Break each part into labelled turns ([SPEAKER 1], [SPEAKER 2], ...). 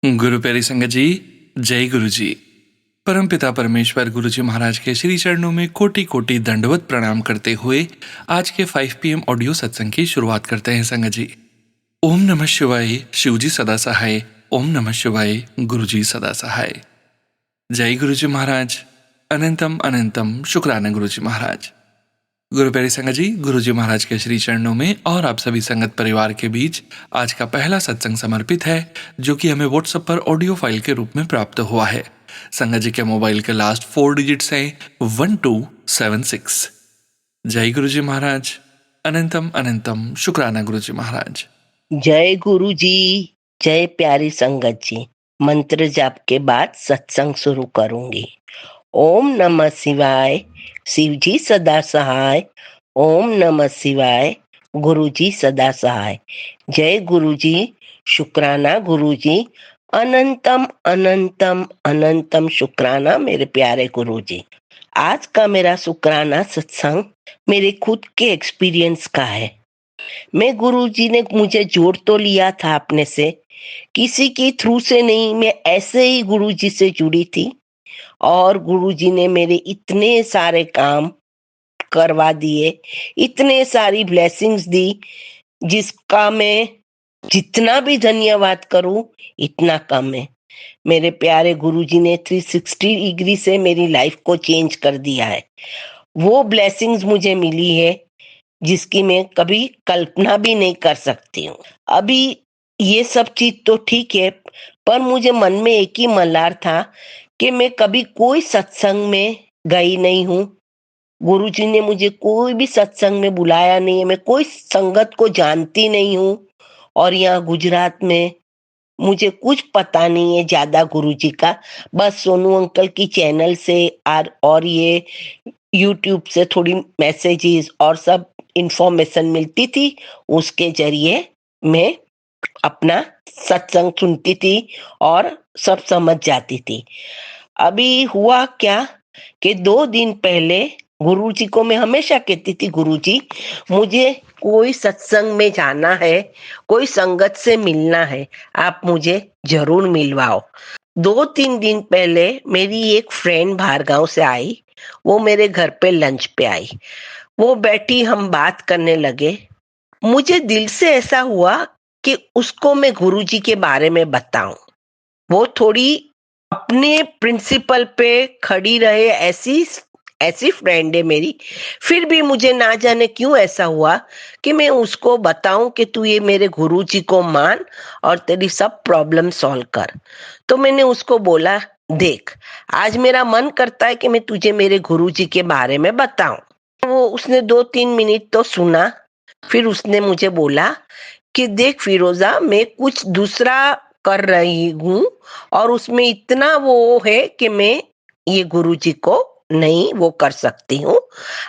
[SPEAKER 1] गुरु प्यारी संगत जी, जय गुरु जी। परमपिता परमेश्वर गुरु जी महाराज के श्री चरणों में कोटि कोटि दंडवत प्रणाम करते हुए आज के 5 PM ऑडियो सत्संग की शुरुआत करते हैं संगत जी। ओम नमः शिवाय, शिव जी सदा सहाय। ओम नमः शिवाय, गुरु जी सदा सहाय। जय गुरु जी महाराज। अनंतम अनंतम शुक्राना गुरु जी महाराज। गुरु प्यारी संगत जी, गुरु जी महाराज के श्री चरणों में और आप सभी संगत परिवार के बीच आज का पहला सत्संग समर्पित है, जो कि हमें व्हाट्सएप पर ऑडियो फाइल के रूप में प्राप्त हुआ है। संगत जी के मोबाइल के लास्ट 4 डिजिट्स हैं 1276। जय गुरु जी महाराज। अनंतम अनंतम शुक्राना गुरु जी महाराज।
[SPEAKER 2] जय गुरु जी, जय प्यारी संगत जी। मंत्र जाप के बाद सत्संग शुरू करूंगी। ओम नमः शिवाय, शिव जी सदा सहाय। ओम नमः शिवाय, गुरु जी सदा सहाय। जय गुरु जी, शुक्राना गुरु जी। अनंतम अनंतम अनंतम शुक्राना मेरे प्यारे गुरु जी। आज का मेरा शुक्राना सत्संग मेरे खुद के एक्सपीरियंस का है। मैं गुरुजी ने मुझे जोड़ तो लिया था अपने से, किसी के थ्रू से नहीं, मैं ऐसे ही गुरुजी से जुड़ी थी और गुरुजी ने मेरे इतने सारे काम करवा दिए, इतने सारी ब्लेसिंग्स दी, जिसका मैं जितना भी धन्यवाद करूं इतना कम है। मेरे प्यारे गुरुजी ने 360 डिग्री से मेरी लाइफ को चेंज कर दिया है। वो ब्लेसिंग्स मुझे मिली है जिसकी मैं कभी कल्पना भी नहीं कर सकती हूँ। अभी ये सब चीज तो ठीक है, पर मुझे मन में एक ही मल्लार था कि मैं कभी कोई सत्संग में गई नहीं हूँ। गुरुजी ने मुझे कोई भी सत्संग में बुलाया नहीं है, मैं कोई संगत को जानती नहीं हूँ। और यहाँ गुजरात में मुझे कुछ पता नहीं है ज्यादा गुरुजी का, बस सोनू अंकल की चैनल से और ये यूट्यूब से थोड़ी मैसेजेस और सब इंफॉर्मेशन मिलती थी, उसके जरिए मैं अपना सत्संग सुनती थी और सब समझ जाती थी। अभी हुआ क्या कि 2 दिन पहले गुरुजी को मैं हमेशा कहती थी, गुरुजी मुझे कोई सत्संग में जाना है, कोई संगत से मिलना है, आप मुझे जरूर मिलवाओ। 2-3 दिन पहले मेरी एक फ्रेंड बाहर गांव से आई, वो मेरे घर पे लंच पे आई। वो बैठी, हम बात करने लगे। मुझे दिल से ऐसा हुआ कि उसको मैं गुरुजी के बारे में बताऊं। वो थोड़ी अपने प्रिंसिपल पे खड़ी रहे, ऐसी ऐसी फ्रेंड है मेरी। फिर भी मुझे ना जाने क्यों ऐसा हुआ कि मैं उसको बताऊं कि तू ये मेरे गुरुजी को मान और तेरी सब प्रॉब्लम सॉल्व कर। तो मैंने उसको बोला, देख आज मेरा मन करता है कि मैं तुझे मेरे गुरुजी के बारे में बताऊं। वो उसने 2-3 मिनट तो सुना, फिर उसने मुझे बोला कि देख फिरोजा, मैं कुछ दूसरा कर रही हूँ और उसमें इतना वो है कि मैं ये गुरुजी को नहीं वो कर सकती हूँ।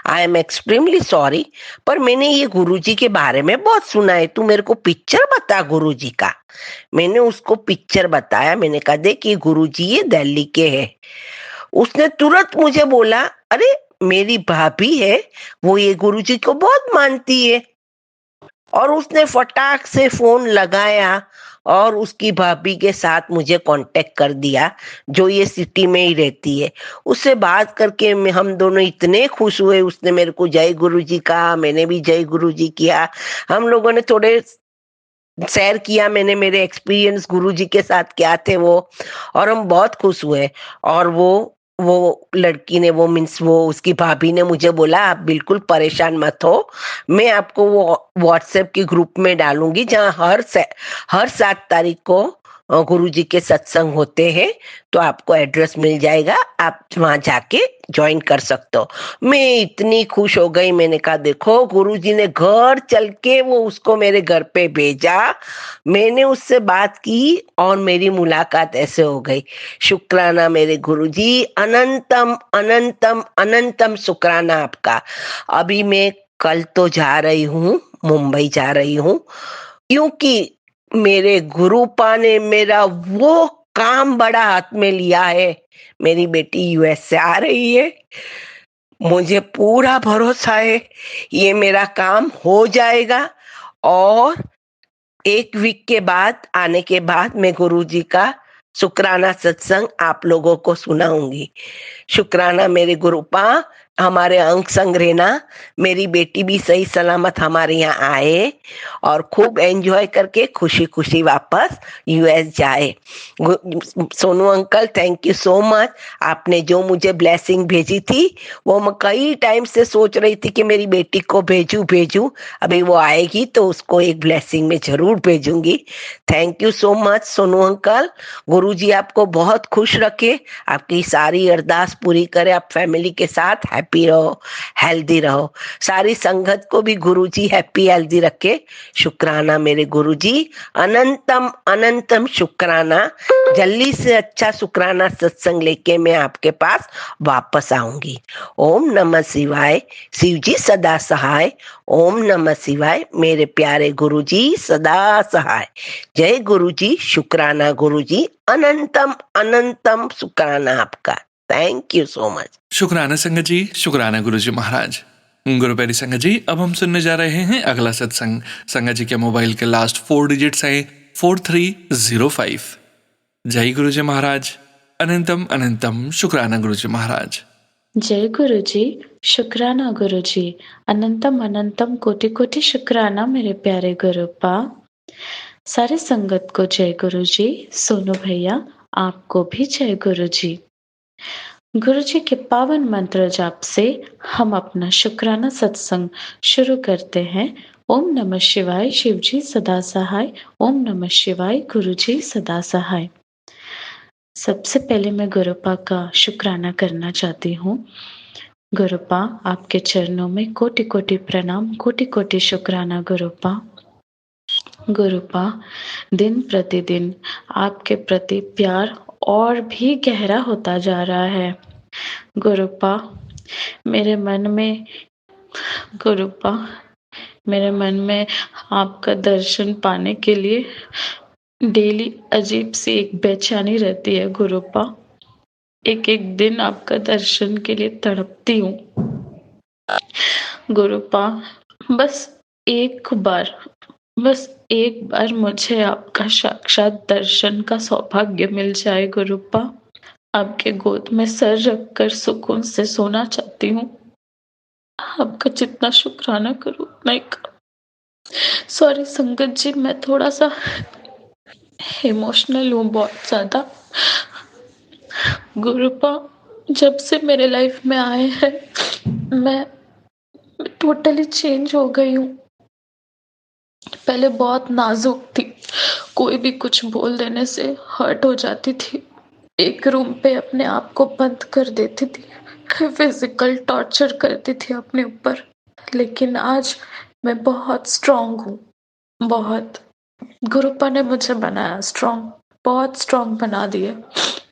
[SPEAKER 2] आई एम एक्सट्रीमली सॉरी, पर मैंने ये गुरुजी के बारे में बहुत सुना है, तू मेरे को पिक्चर बता गुरुजी का। मैंने उसको पिक्चर बताया, मैंने कहा देख ये गुरुजी ये दिल्ली के है। उसने तुरंत मुझे बोला, अरे मेरी भाभी है, वो ये गुरुजी को बहुत मानती है। और उसने फटाक से फोन लगाया और उसकी भाभी के साथ मुझे कांटेक्ट कर दिया, जो ये सिटी में ही रहती है। उससे बात करके हम दोनों इतने खुश हुए। उसने मेरे को जय गुरु जी कहा, मैंने भी जय गुरु जी किया। हम लोगों ने थोड़े शेयर किया, मैंने मेरे एक्सपीरियंस गुरु जी के साथ क्या थे वो, और हम बहुत खुश हुए। और वो लड़की ने, वो मीन्स वो उसकी भाभी ने मुझे बोला, आप बिल्कुल परेशान मत हो, मैं आपको वो व्हाट्सएप के ग्रुप में डालूंगी जहाँ हर 7 तारीख को गुरुजी के सत्संग होते हैं, तो आपको एड्रेस मिल जाएगा, आप वहां जाके ज्वाइन कर सकते हो। मैं इतनी खुश हो गई, मैंने कहा देखो गुरुजी ने घर चल के वो उसको मेरे घर पे भेजा। मैंने उससे बात की और मेरी मुलाकात ऐसे हो गई। शुक्राना मेरे गुरुजी, अनंतम अनंतम अनंतम शुक्राना आपका। अभी मैं कल तो जा रही हूँ, मुंबई जा रही हूँ, क्योंकि मेरे गुरुपा ने मेरा वो काम बड़ा हाथ में लिया है। मेरी बेटी यूएस से आ रही है, मुझे पूरा भरोसा है ये मेरा काम हो जाएगा और 1 वीक के बाद आने के बाद मैं गुरुजी का शुक्राना सत्संग आप लोगों को सुनाऊंगी। शुक्राना मेरे गुरुपा, हमारे अंग संग रहना। मेरी बेटी भी सही सलामत हमारे यहाँ आए और खूब एंजॉय करके खुशी खुशी वापस यूएस जाए। Sonu uncle, thank you so much. आपने जो मुझे ब्लेसिंग भेजी थी वो मैं कई टाइम से सोच रही थी कि मेरी बेटी को भेजूं। अभी वो आएगी तो उसको एक ब्लेसिंग में जरूर भेजूंगी। Thank you so much Sonu uncle. Guruji आपको बहुत खुश रखे, आपकी सारी अरदास पूरी करे, आप फैमिली के साथ हैप्पी रहो, हेल्दी रहो। सारी संगत को भी गुरुजी हैप्पी हेल्दी रखे। शुक्राना मेरे गुरुजी, अनंतम अनंतम शुक्राना। जल्दी से अच्छा शुक्राना सत्संग लेके मैं आपके पास वापस आऊंगी। ओम नमः शिवाय। शिव जी सदा सहाय। ओम नमः शिवाय। मेरे प्यारे गुरुजी सदा सहाय। जय गुरुजी। शुक्राना गुरुजी, अनंतम अनंतम शुक्राना आपका। Thank you so much.
[SPEAKER 1] शुक्राना संगत जी, शुक्राना गुरुजी महाराज। गुरु प्यारी संगत जी, अब हम सुनने जा रहे हैं अगला सत्संग। संगत जी के मोबाइल के लास्ट 4 डिजिट्स हैं 4305। जय गुरुजी महाराज। अनंतम अनंतम शुक्राना गुरुजी महाराज।
[SPEAKER 3] जय गुरु जी। शुक्राना गुरु जी। अनंतम अनंतम कोटि कोटि शुक्राना मेरे प्यारे गुरुपा। सारे संगत को जय गुरु जी। सोनू भैया आपको भी जय गुरु जी। गुरु जी के पावन मंत्र जाप से हम अपना शुक्राना सत्संग शुरू करते हैं। ओम नमः शिवाय। शिव जी सदा सहाय। ओम नमः शिवाय। गुरु जी सदा सहाय। सबसे पहले मैं गुरुपा का शुक्राना करना चाहती हूँ। गुरुपा, आपके चरणों में कोटि कोटि प्रणाम, कोटि कोटि शुक्राना गुरुपा। गुरुपा, दिन प्रतिदिन आपके प्रति प्यार और भी गहरा होता जा रहा है। गुरुपा, मेरे मन में आपका दर्शन पाने के लिए डेली अजीब सी एक बेचैनी रहती है गुरुपा। एक एक दिन आपका दर्शन के लिए तड़पती हूँ गुरुपा। बस एक बार मुझे आपका साक्षात दर्शन का सौभाग्य मिल जाए गुरुपा। आपके गोद में सर रखकर सुकून से सोना चाहती हूँ। आपका जितना शुक्राना करूँ उतना ही कम। सॉरी संगत जी, मैं थोड़ा सा इमोशनल हूँ, बहुत ज्यादा। गुरुपा, जब से मेरे लाइफ में आए हैं मैं टोटली चेंज हो गई हूँ। पहले बहुत नाजुक थी, कोई भी कुछ बोल देने से हर्ट हो जाती थी, एक रूम पे अपने आप को बंद कर देती थी, फिजिकल टॉर्चर करती थी अपने ऊपर। लेकिन आज मैं बहुत स्ट्रांग हूँ, बहुत। गुरुपा ने मुझे बनाया स्ट्रांग, बहुत स्ट्रांग बना दिए।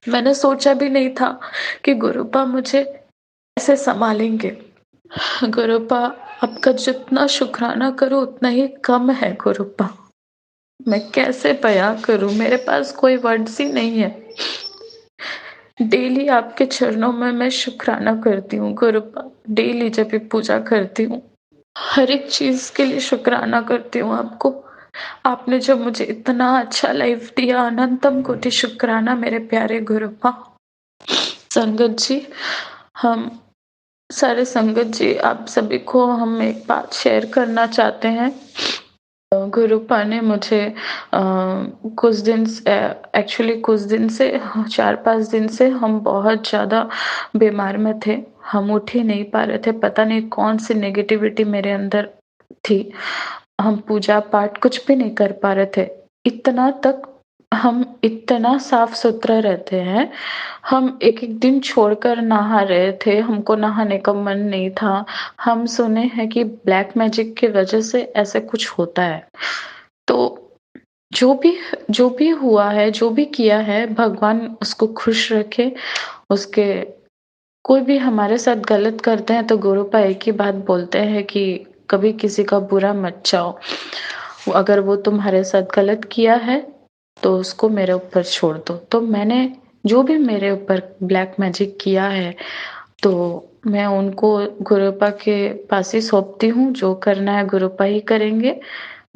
[SPEAKER 3] मैंने सोचा भी नहीं था कि गुरुपा मुझे ऐसे संभालेंगे। गुरुपा, आपका जितना शुक्राना करूं उतना ही कम है गुरुपा। मैं कैसे बयां करूं, मेरे पास कोई वर्ड्स ही नहीं है। डेली आपके चरणों में मैं शुक्राना करती हूँ गुरुपा। डेली जब भी पूजा करती हूँ, हर एक चीज के लिए शुक्राना करती हूँ आपको। आपने जो मुझे इतना अच्छा लाइफ दिया, अनंतम कोटि शुक्राना मेरे प्यारे गुरुपा। संगत जी, हम सारे संगत जी, आप सभी को हम एक बात शेयर करना चाहते हैं। गुरुपा ने मुझे कुछ दिन से 4-5 दिन से हम बहुत ज़्यादा बीमार में थे। हम उठ ही नहीं पा रहे थे, पता नहीं कौन सी नेगेटिविटी मेरे अंदर थी। हम पूजा पाठ कुछ भी नहीं कर पा रहे थे। इतना तक हम इतना साफ सुथरा रहते हैं, हम एक एक दिन छोड़कर नहा रहे थे, हमको नहाने का मन नहीं था। हम सुने हैं कि ब्लैक मैजिक की वजह से ऐसे कुछ होता है। तो जो भी हुआ है, जो भी किया है, भगवान उसको खुश रखे। उसके कोई भी हमारे साथ गलत करते हैं तो गुरुपा एक ही बात बोलते हैं कि कभी किसी का बुरा मत चाहो। अगर वो तुम्हारे साथ गलत किया है तो उसको मेरे ऊपर छोड़ दो। तो मैंने जो भी मेरे ऊपर ब्लैक मैजिक किया है तो मैं उनको गुरुपा के पास ही सौंपती हूँ। जो करना है गुरुपा ही करेंगे।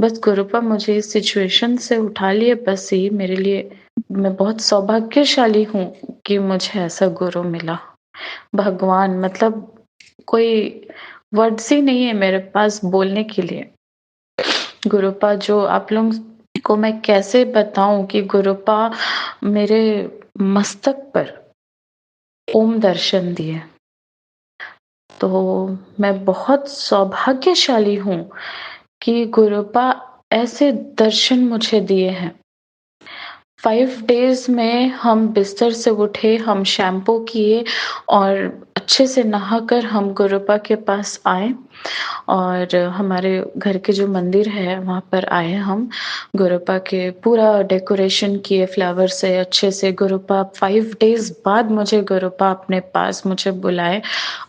[SPEAKER 3] बस गुरुपा मुझे इस सिचुएशन से उठा लिए, बस यही मेरे लिए, मैं बहुत सौभाग्यशाली हूँ कि मुझे ऐसा गुरु मिला। भगवान, मतलब कोई वर्ड्स ही नहीं है मेरे पास बोलने के लिए। गुरुपा जो आप लोग को मैं कैसे बताऊँ कि गुरुपा मेरे मस्तक पर ओम दर्शन दिए। तो मैं बहुत सौभाग्यशाली हूँ कि गुरुपा ऐसे दर्शन मुझे दिए हैं। 5 डेज़ में हम बिस्तर से उठे, हम शैम्पू किए और अच्छे से नहाकर हम गुरुपा के पास आए और हमारे घर के जो मंदिर है वहाँ पर आए हम। गुरुपा के पूरा डेकोरेशन किए फ्लावर से अच्छे से। गुरुपा 5 डेज़ बाद गुरुपा अपने पास मुझे बुलाए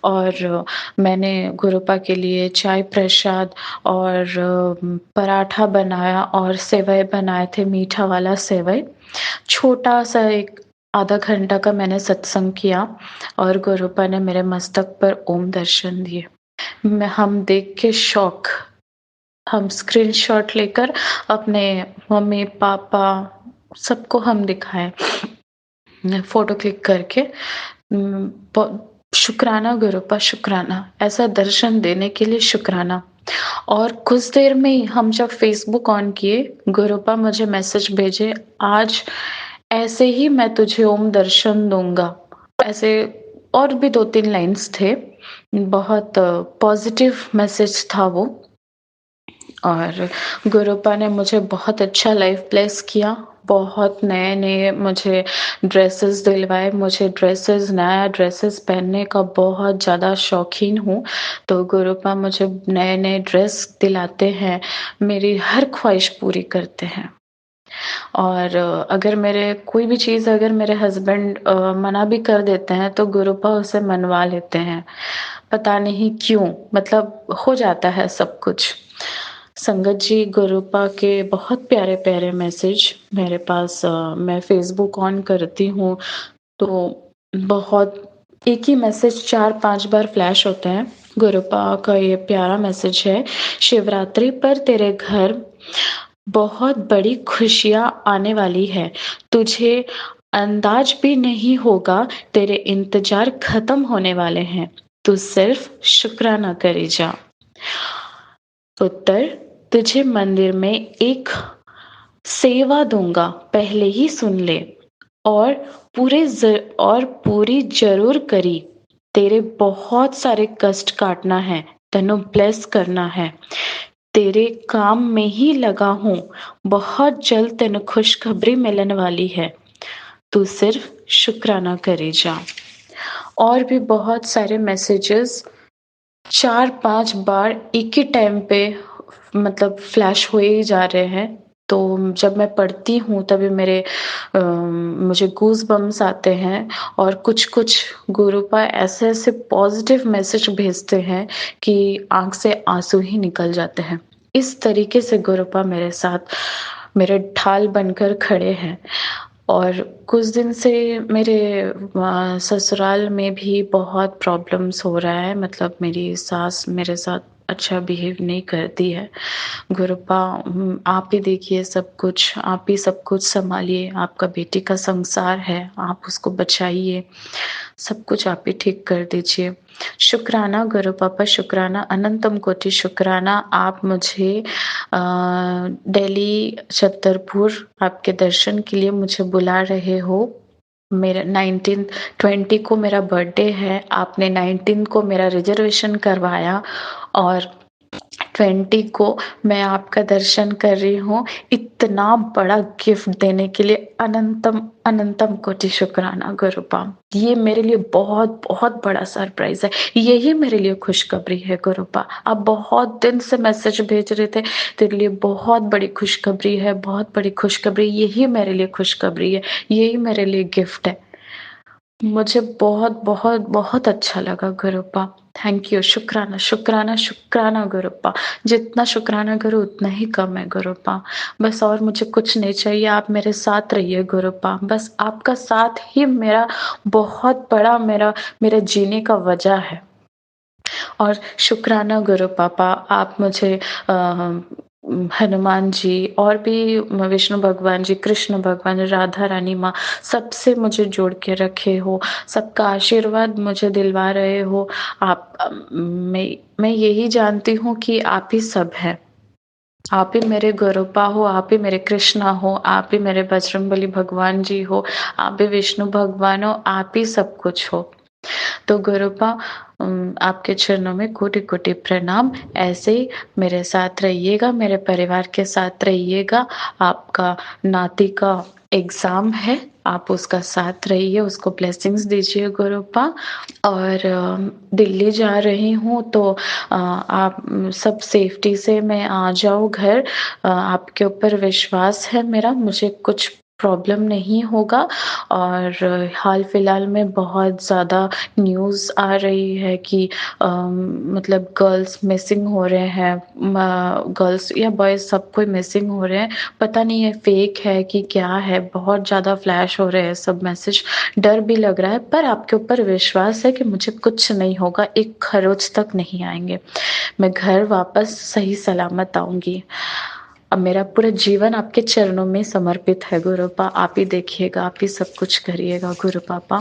[SPEAKER 3] और मैंने गुरुपा के लिए चाय प्रसाद और पराठा बनाया और सेवई बनाए थे, मीठा वाला सेवई। छोटा-सा एक आधा घंटा का मैंने सत्संग किया और गुरुपा ने मेरे मस्तक पर ओम दर्शन दिए। हम देख के शॉक, हम स्क्रीनशॉट लेकर अपने मम्मी-पापा सबको हम दिखाए, फ़ोटो क्लिक करके। ब शुक्राना गुरुपा, शुक्राना, ऐसा दर्शन देने के लिए शुक्राना। और कुछ देर में ही हम जब फ़ेसबुक ऑन किए, गुरुपा मुझे मैसेज भेजे, "आज ऐसे ही मैं तुझे ओम दर्शन दूँगा।" ऐसे और भी 2-3 लाइन्स थे। बहुत पॉज़िटिव मैसेज था वो। और गुरुपा ने मुझे बहुत अच्छा लाइफ ब्लेस किया। बहुत नए-नए मुझे ड्रेसेस दिलवाए। मुझे नया ड्रेसेस पहनने का बहुत ज़्यादा शौकीन हूँ। तो गुरुपा मुझे नए-नए ड्रेस दिलाते हैं, मेरी हर ख्वाहिश पूरी करते हैं। और अगर मेरे कोई भी चीज़ अगर मेरे हस्बैंड मना भी कर देते हैं तो गुरुपा उसे मनवा लेते हैं। पता नहीं क्यों? मतलब हो जाता है सब कुछ। संगत जी, गुरुपा के बहुत प्यारे-प्यारे मैसेज मेरे पास, मैं फ़ेसबुक ऑन करती हूँ तो बहुत एक ही मैसेज 4-5 बार फ्लैश होते हैं। गुरुपा का ये प्यारा मैसेज है, शिवरात्रि पर तेरे घर बहुत बड़ी खुशियाँ आने वाली है। तुझे अंदाज़ भी नहीं होगा, तेरे इंतज़ार ख़त्म होने वाले हैं। तू सिर्फ़ शुक्राना करे जा। उत्तर, तुझे मंदिर में एक सेवा दूँगा, पहले ही सुन ले और पूरी ज़रूर करी। तेरे बहुत सारे कष्ट काटना है, तन्नू ब्लेस करना है। तेरे काम में ही लगा हूँ, बहुत जल्द तेनू खुशखबरी मिलने वाली है। तू सिर्फ शुक्राना करे जा। और भी बहुत सारे मैसेजेस 4-5 बार एक ही टाइम पे मतलब फ्लैश हुए ही जा रहे हैं। तो जब मैं पढ़ती हूँ तभी मुझे गूज़बम्प्स आते हैं और कुछ-कुछ गुरुपा ऐसे-ऐसे पॉज़िटिव मैसेज भेजते हैं कि आँख से आँसू ही निकल जाते हैं। इस तरीके से गुरुपा मेरे साथ मेरे ढाल बनकर खड़े हैं। और कुछ दिन से मेरे ससुराल में भी बहुत प्रॉब्लम्स हो रहा है, मतलब मेरी सास मेरे साथ अच्छा बिहेव नहीं करती है। गुरुपा, आप ही देखिए सब कुछ, आप ही सब कुछ सँभालिए, आपका बेटी का संसार है, आप उसको बचाइए, सब कुछ आप ही ठीक कर दीजिए। शुक्राना गुरु पापा, शुक्राना, अनंतम कोटि शुक्राना, आप मुझे दिल्ली छतरपुर आपके दर्शन के लिए मुझे बुला रहे हो। मेरा 19 20 को मेरा बर्थडे है, आपने 19 को मेरा रिज़र्वेशन करवाया और 20 को मैं आपका दर्शन कर रही हूँ। इतना बड़ा गिफ्ट देने के लिए अनंतम, अनंतम कोटि शुक्राना गुरुपा। ये मेरे लिए बहुत बड़ा सरप्राइज़ है। यही मेरे लिए खुशखबरी है गुरुपा। आप बहुत दिन से मैसेज भेज रहे थे, तेरे लिए बहुत बड़ी खुशखबरी है, बहुत बड़ी खुशखबरी। यही मेरे लिए खुशखबरी है, यही मेरे लिए गिफ्ट है। मुझे बहुत अच्छा लगा गुरुपा। थैंक यू, शुक्राना, शुक्राना, शुक्राना गुरुपा। जितना शुक्राना करूँ उतना ही कम है गुरुपा। बस और मुझे कुछ नहीं चाहिए, आप मेरे साथ रहिए गुरुपा। बस आपका साथ ही मेरा बहुत बड़ा मेरे जीने का वजह है। और शुक्राना गुरु पापा, आप मुझे हनुमान जी और भी विष्णु भगवान जी, कृष्ण भगवान, राधा रानी माँ सबसे मुझे जोड़ के रखे हो, सबका आशीर्वाद मुझे दिलवा रहे हो। आप मैं यही जानती हूँ कि आप ही सब हैं। आप ही मेरे गुरुपा हो, आप ही मेरे कृष्णा हो, आप ही मेरे बजरंगबली भगवान जी हो, आप ही विष्णु भगवान हो, आप ही सब कुछ हो। तो गुरुपा आपके चरणों में कोटि-कोटि प्रणाम। ऐसे ही मेरे साथ रहिएगा, मेरे परिवार के साथ रहिएगा। आपका नाती का एग्ज़ाम है, आप उसका साथ रहिए, उसको ब्लेसिंग्स दीजिए गुरुपा। और दिल्ली जा रही हूँ तो आप सब सेफ्टी से मैं आ जाऊँ घर। आपके ऊपर विश्वास है मेरा, मुझे कुछ प्रॉब्लम नहीं होगा। और हाल-फिलहाल में बहुत ज़्यादा न्यूज़ आ रही है कि मतलब गर्ल्स मिसिंग हो रहे हैं, गर्ल्स या बॉयज़ सब कोई मिसिंग हो रहे हैं। पता नहीं ये फेक है कि क्या है, बहुत ज़्यादा फ्लैश हो रहे हैं सब मैसेज। डर भी लग रहा है, पर आपके ऊपर विश्वास है कि मुझे कुछ नहीं होगा, एक खरोच तक नहीं आएँगे। मैं घर वापस सही सलामत आऊँगी। अब मेरा पूरा जीवन आपके चरणों में समर्पित है गुरुपा, आप ही देखिएगा, आप ही सब कुछ करिएगा गुरु पापा।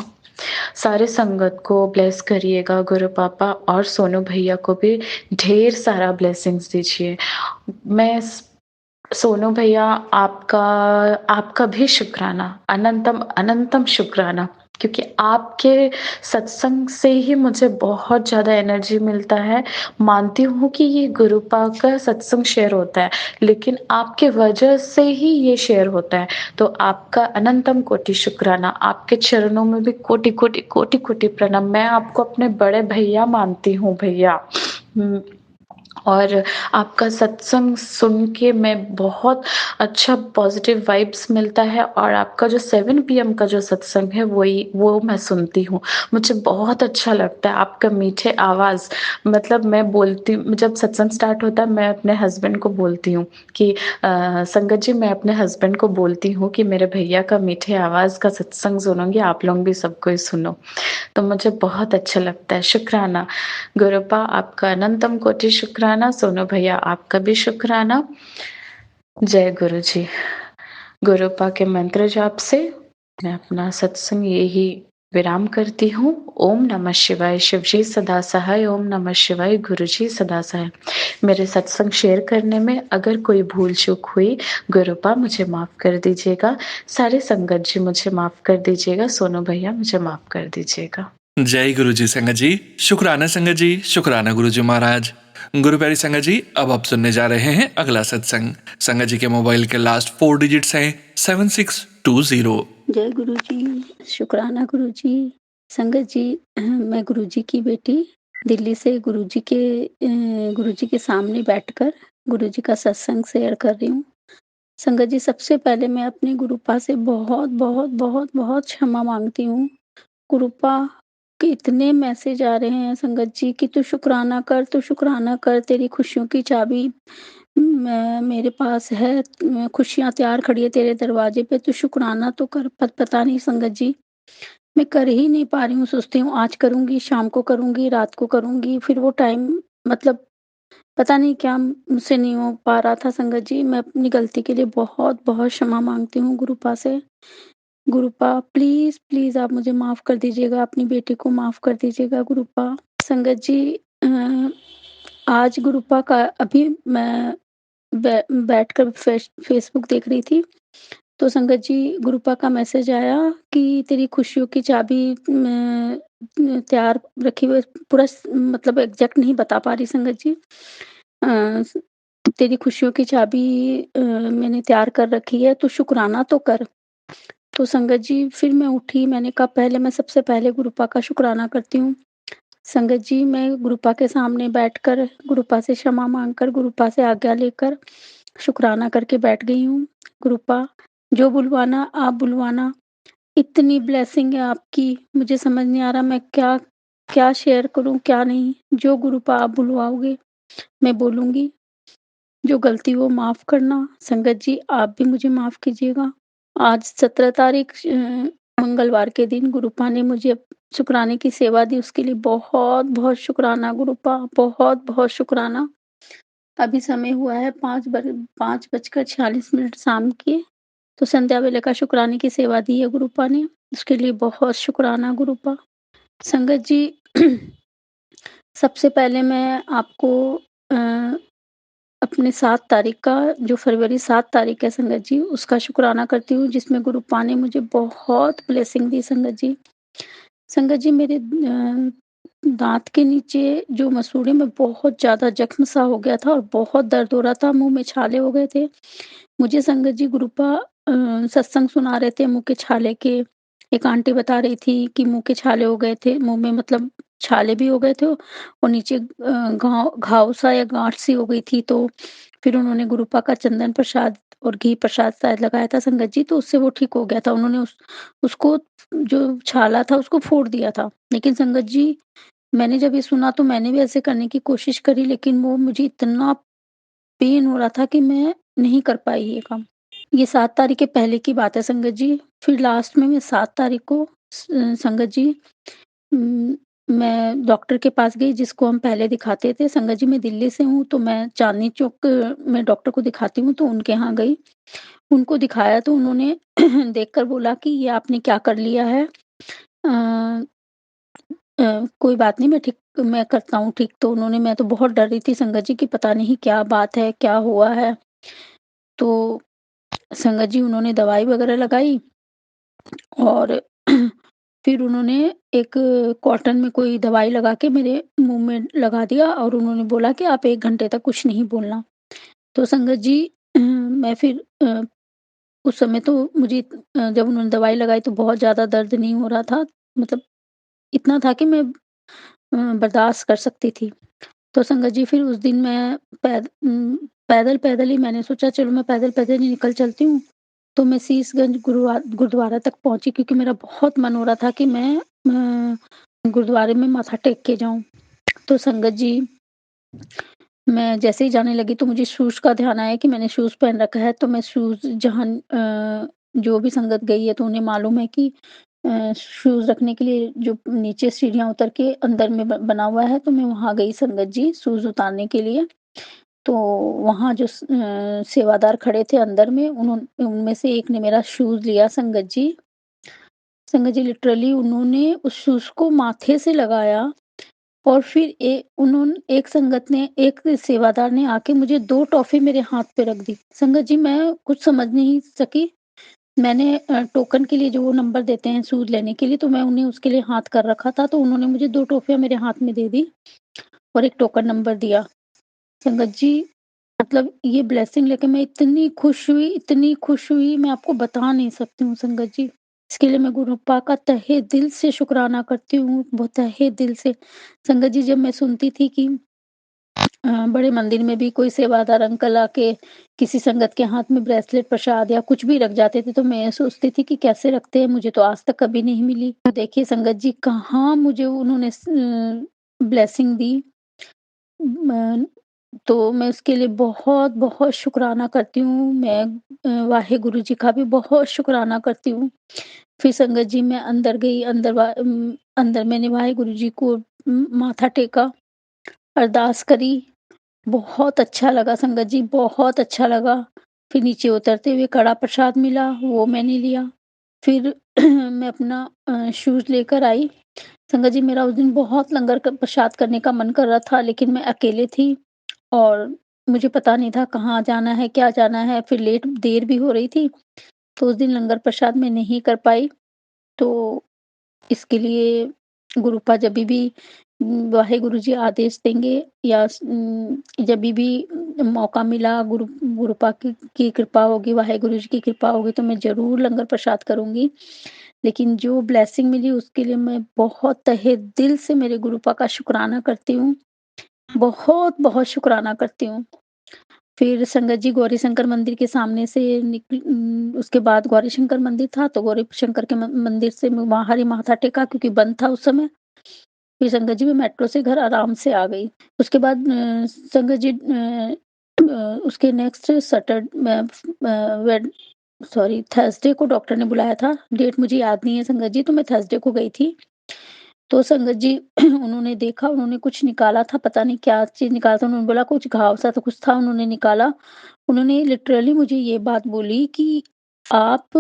[SPEAKER 3] सारे संगत को ब्लेस करिएगा गुरु पापा, और सोनू भैया को भी ढेर सारा ब्लेसिंग्स दीजिए। मैं सोनू भैया, आपका आपका भी शुक्राना, अनंतम अनंतम शुक्राना, क्योंकि आपके सत्संग से ही मुझे बहुत ज़्यादा एनर्जी मिलता है। मानती हूँ कि ये गुरुपा का सत्संग शेयर होता है, लेकिन आपके वजह से ही ये शेयर होता है। तो आपका अनंतम कोटि शुक्राना, आपके चरणों में भी कोटि-कोटि, कोटि-कोटि प्रणाम। मैं आपको अपने बड़े भैया मानती हूँ भैया। और आपका सत्संग सुन के मैं बहुत अच्छा पॉज़िटिव वाइब्स मिलता है, और आपका जो 7 पीएम का जो सत्संग है वो मैं सुनती हूँ। मुझे बहुत अच्छा लगता है आपका मीठे आवाज़। मतलब मैं बोलती जब सत्संग स्टार्ट होता है, मैं अपने हस्बैंड को बोलती हूँ कि संगत जी, मैं अपने हस्बैंड को बोलती हूँ कि मेरे भैया का मीठे आवाज़ का सत्संग सुनूँगी, आप लोग भी सब कोई सुनो। तो मुझे बहुत अच्छा लगता है। शुक्राना गुरुपा, आपका अनंतम कोटि शुक्राना। सोनू भैया, आपका भी शुक्राना। जय गुरु जी। गुरुपा के मंत्र जाप से मैं अपना सत्संग यही विराम करती हूँ। ओम नमः शिवाय। शिव जी सदा सहाय। ओम नमः शिवाय। गुरु जी सदा सहाय। मेरे सत्संग शेयर करने में अगर कोई भूल चूक हुई, गुरुपा मुझे माफ़ कर दीजिएगा। सारे संगत जी मुझे माफ़ कर दीजिएगा। सोनू भैया मुझे माफ़ कर दीजिएगा।
[SPEAKER 1] जय गुरु जी संगत जी, शुक्राना संगत जी, शुक्राना गुरु जी महाराज। गुरु प्यारी संगत जी, अब आप सुनने जा रहे हैं अगला सत्संग। संगत जी के मोबाइल के लास्ट 4 डिजिट्स हैं 7620।
[SPEAKER 4] जय गुरु जी, शुक्राना गुरु जी। संगत जी, मैं गुरु जी की बेटी दिल्ली से गुरु जी के सामने बैठकर गुरु जी का सत्संग शेयर कर रही हूँ। संगत जी, सबसे पहले मैं अपने गुरुपा से बहुत बहुत बहुत बहुत क्षमा मांगती हूँ। गुरुपा के इतने मैसेज आ रहे हैं संगत जी कि तू शुक्राना कर, तू शुक्राना कर, तेरी खुशियों की चाबी मेरे पास है। खुशियाँ तैयार खड़ी है तेरे दरवाजे पे, तू शुक्राना तो कर। पता नहीं संगत जी, मैं कर ही नहीं पा रही हूँ। सोचती हूँ आज करूँगी, शाम को करूँगी, रात को करूँगी, फिर वो टाइम मतलब पता नहीं क्या मुझसे नहीं हो पा रहा था संगत जी। मैं अपनी गलती के लिए बहुत-बहुत क्षमा माँगती हूँ गुरुपा से। गुरुपा प्लीज़, प्लीज़ आप मुझे माफ़ कर दीजिएगा, अपनी बेटी को माफ़ कर दीजिएगा गुरुपा। संगत जी, आज गुरुपा का अभी मैं बैठकर फेसबुक देख रही थी, तो संगत जी गुरुपा का मैसेज आया कि तेरी खुशियों की चाबी तैयार रखी हुई है। पूरा मतलब एग्ज़ैक्ट नहीं बता पा रही संगत जी। अ, तेरी खुशियों की चाबी मैंने तैयार कर रखी है, तो शुक्राना तो कर। तो संगत जी फिर मैं उठी, मैंने कहा पहले मैं सबसे पहले गुरुपा का शुक्राना करती हूँ। संगत जी, मैं गुरुपा के सामने बैठकर गुरुपा से क्षमा माँगकर, गुरुपा से आज्ञा लेकर शुक्राना करके बैठ गई हूँ। गुरुपा, जो बुलवाना आप बुलवाना। इतनी ब्लेसिंग है आपकी, मुझे समझ नहीं आ रहा मैं क्या क्या शेयर करूँ, क्या नहीं। जो गुरुपा आप बुलवाओगे, मैं बोलूँगी। जो गलती हो माफ़ करना। संगत जी, आप भी मुझे माफ़ कीजिएगा। आज 17 तारीख मंगलवार के दिन गुरुपा ने मुझे शुक्राने की सेवा दी, उसके लिए बहुत-बहुत शुक्राना गुरुपा, बहुत-बहुत शुक्राना। अभी समय हुआ है 5 बजकर 46 मिनट शाम के। तो संध्या वेले का शुक्राने की सेवा दी है गुरुपा ने, उसके लिए बहुत शुक्राना गुरुपा। संगत जी सबसे पहले मैं आपको अ, अपने 7 तारीख का जो फरवरी 7 तारीख है संगत जी, उसका शुक्राना करती हूँ जिसमें गुरुपा ने मुझे बहुत ब्लेसिंग दी संगत जी। संगत जी मेरे दाँत के नीचे जो मसूड़े में बहुत ज़्यादा जख्म सा हो गया था और बहुत दर्द हो रहा था, मुँह में छाले हो गए थे। मुझे संगत जी गुरुपा सत्संग सुना रहे थे मुँह के छाले के। एक आंटी बता रही थी कि मुँह के छाले हो गए थे, मुँह में मतलब छाले भी हो गए थे और नीचे घाव घाव सा या गाँठ सी हो गई थी, तो फिर उन्होंने गुरुपा का चंदन प्रसाद और घी प्रसाद शायद लगाया था संगत जी, तो उससे वो ठीक हो गया था। उन्होंने उसको जो छाला था उसको फोड़ दिया था। लेकिन संगत जी मैंने जब ये सुना तो मैंने भी ऐसे करने की कोशिश करी, लेकिन वो मुझे इतना पेन हो रहा था कि मैं नहीं कर पाई ये काम। ये 7 तारीख के पहले की बात है संगत जी। फिर लास्ट में मैं 7 तारीख को संगत जी उम, मैं डॉक्टर के पास गई जिसको हम पहले दिखाते थे। संगत जी मैं दिल्ली से हूँ, तो मैं चांदनी चौक में डॉक्टर को दिखाती हूँ, तो उनके यहाँ गई। उनको दिखाया तो उन्होंने देखकर बोला कि ये आपने क्या कर लिया है? अ कोई बात नहीं, मैं करता हूँ ठीक। तो उन्होंने मैं तो बहुत डर रही थी संगत जी कि पता नहीं क्या बात है, क्या हुआ है? तो संगत जी उन्होंने दवाई वगैरह लगाई और फिर उन्होंने एक कॉटन में कोई दवाई लगा के मेरे मुँह में लगा दिया और उन्होंने बोला कि आप 1 घंटे तक कुछ नहीं बोलना। तो संगत जी मैं फिर उस समय तो मुझे जब उन्होंने दवाई लगाई तो बहुत ज़्यादा दर्द नहीं हो रहा था। मतलब इतना था कि मैं बर्दाश्त कर सकती थी। तो संगत जी फिर उस दिन मैं पैदल-पैदल ही मैंने सोचा चलो मैं पैदल-पैदल ही निकल चलती हूँ। तो मैं शीशगंज गुरुद्वारा तक पहुँची क्योंकि मेरा बहुत मन हो रहा था कि मैं गुरुद्वारे में माथा टेक के जाऊँ। तो संगत जी मैं जैसे ही जाने लगी तो मुझे शूज़ का ध्यान आया कि मैंने शूज़ पहन रखा है, तो मैं शूज़ जहाँ जो भी संगत गई है तो उन्हें मालूम है कि शूज़ रखने के लिए जो नीचे सीढ़ियाँ उतर के अंदर में बना हुआ है, तो मैं वहाँ गई संगत जी शूज़ उतारने के लिए। तो वहाँ जो सेवादार खड़े थे अंदर में उनमें से एक ने मेरा शूज़ लिया संगत जी। संगत जी लिटरली उन्होंने उस शूज़ को माथे से लगाया और फिर उन्होंने एक सेवादार ने आके मुझे 2 टॉफ़ी मेरे हाथ पे रख दी। संगत जी मैं कुछ समझ नहीं सकी। मैंने टोकन के लिए जो वो नंबर देते हैं सूद लेने के लिए, तो मैं उन्हें उसके लिए हाथ कर रखा था, तो उन्होंने मुझे 2 टॉफ़ियाँ मेरे हाथ में दे दी और एक टोकन नंबर दिया। संगत जी मतलब ये ब्लेसिंग लेके मैं इतनी खुश हुई, मैं आपको बता नहीं सकती हूँ संगत जी। इसके लिए मैं गुरुपा का तहे दिल से शुक्राना करती हूँ, बहुत तहे दिल से। संगत जी जब मैं सुनती थी कि बड़े मंदिर में भी कोई सेवादार अंकल आके किसी संगत के हाथ में ब्रेसलेट, प्रसाद या कुछ भी रख जाते थे, तो मैं ये सोचती थी कि कैसे रखते हैं, मुझे तो आज तक कभी नहीं मिली। तो देखिए संगत जी कहाँ मुझे उन्होंने ब्लेसिंग दी। म तो मैं उसके लिए बहुत-बहुत शुकराना करती हूँ। मैं वाहेगुरु जी का भी बहुत शुकराना करती हूँ। फिर संगत जी मैं अंदर गई, अंदर मैंने वाहेगुरु जी को माथा टेका, अरदास करी। बहुत अच्छा लगा संगत जी, बहुत अच्छा लगा। फिर नीचे उतरते हुए कड़ा प्रसाद मिला, वो मैंने लिया। फिर मैं अपना शूज़ लेकर आई। संगत जी मेरा उस दिन बहुत लंगर का प्रसाद करने का मन कर रहा था, लेकिन मैं अकेले थी और मुझे पता नहीं था कहाँ जाना है, क्या जाना है, फिर देर भी हो रही थी, तो उस दिन लंगर प्रसाद मैं नहीं कर पाई। तो इसके लिए गुरुपा जभी भी वाहेगुरु जी आदेश देंगे या जभी भी मौका मिला गुरुपा की कृपा होगी, वाहेगुरु जी की कृपा होगी तो मैं ज़रूर लंगर प्रसाद करूँगी। लेकिन जो ब्लेसिंग मिली उसके लिए मैं बहुत तहे दिल से मेरे गुरुपा का शुकराना करती हूँ। बहुत-बहुत शुकराना करती हूँ। फिर संगत जी गौरीशंकर मंदिर के सामने से उसके बाद गौरीशंकर मंदिर था, तो गौरीशंकर के मंदिर से मैं बाहर ही माथा टेका क्योंकि बंद था उस समय। फिर संगत जी मैं मेट्रो से घर आराम से आ गई। उसके बाद संगत जी उसके नेक्स्ट थर्सडे को डॉक्टर ने बुलाया था। डेट मुझे याद नहीं है संगत जी, तो मैं थर्सडे को गई थी। तो संगत जी उन्होंने देखा, उन्होंने कुछ निकाला था, पता नहीं क्या चीज़ निकाला था, उन्होंने बोला कुछ घाव सा तो कुछ था, उन्होंने निकाला। उन्होंने लिटरली मुझे ये बात बोली कि आप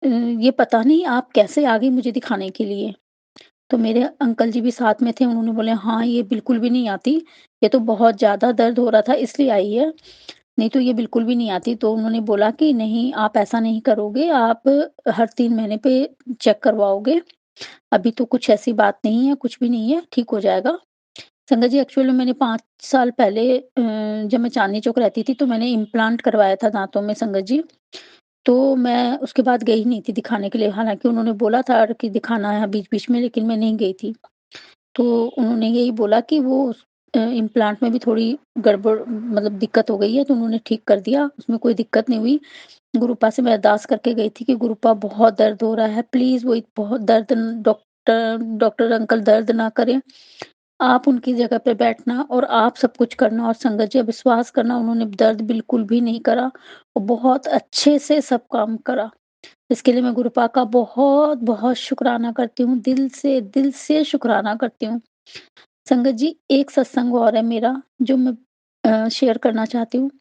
[SPEAKER 4] ये पता नहीं आप कैसे आ गई मुझे दिखाने के लिए। तो मेरे अंकल जी भी साथ में थे, उन्होंने बोले, "हाँ, ये बिल्कुल भी नहीं आती, ये तो बहुत ज़्यादा दर्द हो रहा था इसलिए आई है, नहीं तो ये बिल्कुल भी नहीं आती।" तो उन्होंने बोला कि, "नहीं, आप ऐसा नहीं करोगे, आप हर 3 महीने पे चेक करवाओगे, अभी तो कुछ ऐसी बात नहीं है, कुछ भी नहीं है, ठीक हो जाएगा।" संगत जी एक्चुअली मैंने 5 साल पहले जब मैं चांदनी चौक रहती थी, तो मैंने इम्प्लांट करवाया था दाँतों में संगत जी। तो मैं उसके बाद गई नहीं थी दिखाने के लिए, हालाँकि उन्होंने बोला था कि दिखाना है बीच-बीच में, लेकिन मैं नहीं गई थी। तो उन्होंने यही बोला कि वो इम्प्लांट में भी थोड़ी गड़बड़ मतलब दिक्कत हो गई है, तो उन्होंने ठीक कर दिया, उसमें कोई दिक्कत नहीं हुई। गुरुपा से मैं अरदास करके गई थी कि गुरुपा बहुत दर्द हो रहा है, प्लीज़ वो बहुत दर्द डॉक्टर डॉक्टर अंकल दर्द ना करें, आप उनकी जगह पे बैठना और आप सब कुछ करना और संगत जी विश्वास करना उन्होंने दर्द बिल्कुल भी नहीं करा और बहुत अच्छे से सब काम करा। इसके लिए मैं गुरुपा का बहुत-बहुत शुकराना करती हूँ, दिल से शुकराना करती हूँ। संगत जी एक सत्संग और है मेरा जो मैं शेयर करना चाहती हूँ।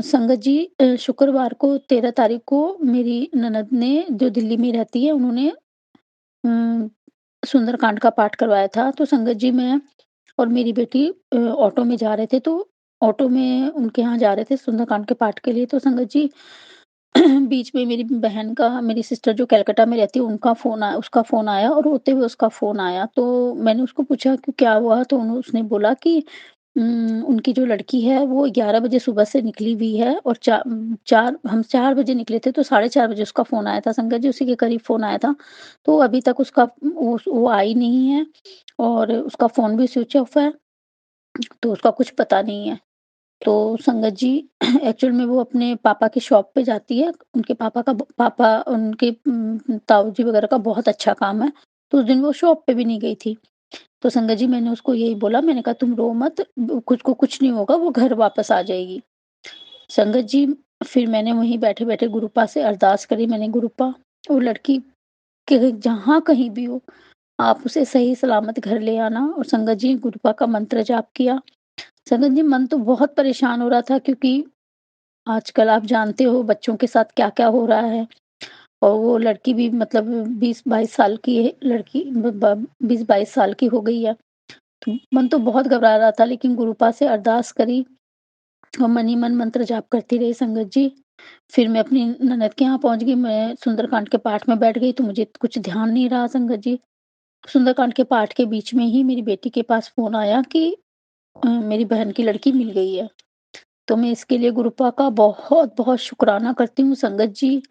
[SPEAKER 4] संगत जी शुक्रवार को 13 तारीख को मेरी ननद ने जो दिल्ली में रहती है उन्होंने उम, सुंदरकांड का पाठ करवाया था। तो संगत जी मैं और मेरी बेटी ऑटो में जा रहे थे, तो ऑटो में उनके यहाँ जा रहे थे सुंदरकांड के पाठ के लिए। तो संगत जी बीच में मेरी बहन का मेरी सिस्टर जो कलकत्ता में रहती है उनका फ़ोन आया, उसका फ़ोन आया और रोते हुए उसका फ़ोन आया। तो मैंने उसको पूछा कि क्या हुआ? तो उसने बोला कि उनकी जो लड़की है वो 11 बजे सुबह से निकली हुई है और 4 हम 4 बजे निकले थे, तो साढ़े 4 बजे उसका फ़ोन आया था संगत जी, उसी के करीब फ़ोन आया था। तो अभी तक उसका वो आई नहीं है और उसका फ़ोन भी स्विच ऑफ है, तो उसका कुछ पता नहीं है। तो संगत जी एक्चुअल में वो अपने पापा की शॉप पे जाती है। उनके पापा उनके ताऊ जी वगैरह का बहुत अच्छा काम है, तो उस दिन वो शॉप पे भी नहीं गई थी। तो संगत जी मैंने उसको यही बोला, मैंने कहा तुम रो मत, को कुछ नहीं होगा, वो घर वापस आ जाएगी। संगत जी फिर मैंने वहीं बैठे-बैठे गुरुपा से अरदास करी, मैंने गुरुपा वो लड़की के जहाँ कहीं भी हो, आप उसे सही सलामत घर ले आना और संगत जी गुरुपा का मंत्र जाप किया। संगत जी मन तो बहुत परेशान हो रहा था क्योंकि आजकल आप जानते हो बच्चों के साथ क्या-क्या हो रहा है और वो लड़की भी मतलब 20-22 साल की है लड़की ब ब 20-22 साल की हो गई है। तो मन तो बहुत घबरा रहा था लेकिन गुरुपा से अरदास करी और मन ही मन मंत्र जाप करती रही संगत जी। फिर मैं अपनी ननद के यहाँ पहुँच गई, मैं सुंदरकांड के पाठ में बैठ गई तो मुझे कुछ ध्यान नहीं रहा संगत जी। सुंदरकांड के पाठ के बीच में ही मेरी बेटी के पास फ़ोन आया कि मेरी बहन की लड़की मिल गई है। तो मैं इसके लिए गुरुपा का बहुत-बहुत शुकराना करती हूँ संगत जी।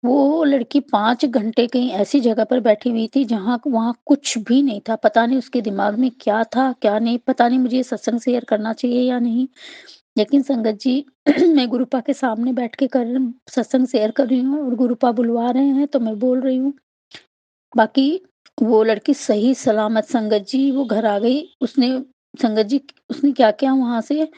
[SPEAKER 4] वो लड़की 5 घंटे कहीं ऐसी जगह पर बैठी हुई थी जहाँ वहाँ कुछ भी नहीं था। पता नहीं उसके दिमाग में क्या था, क्या नहीं, पता नहीं मुझे ये सत्संग शेयर करना चाहिए या नहीं। लेकिन संगत जी मैं गुरुपा के सामने बैठ के सत्संग शेयर कर रही हूँ और गुरुपा बुलवा रहे हैं तो मैं बोल रही हूँ। बाकी वो लड़की सही सलामत संगत जी वो घर आ गई। उसने संगत जी उसने क्या किया वहाँ से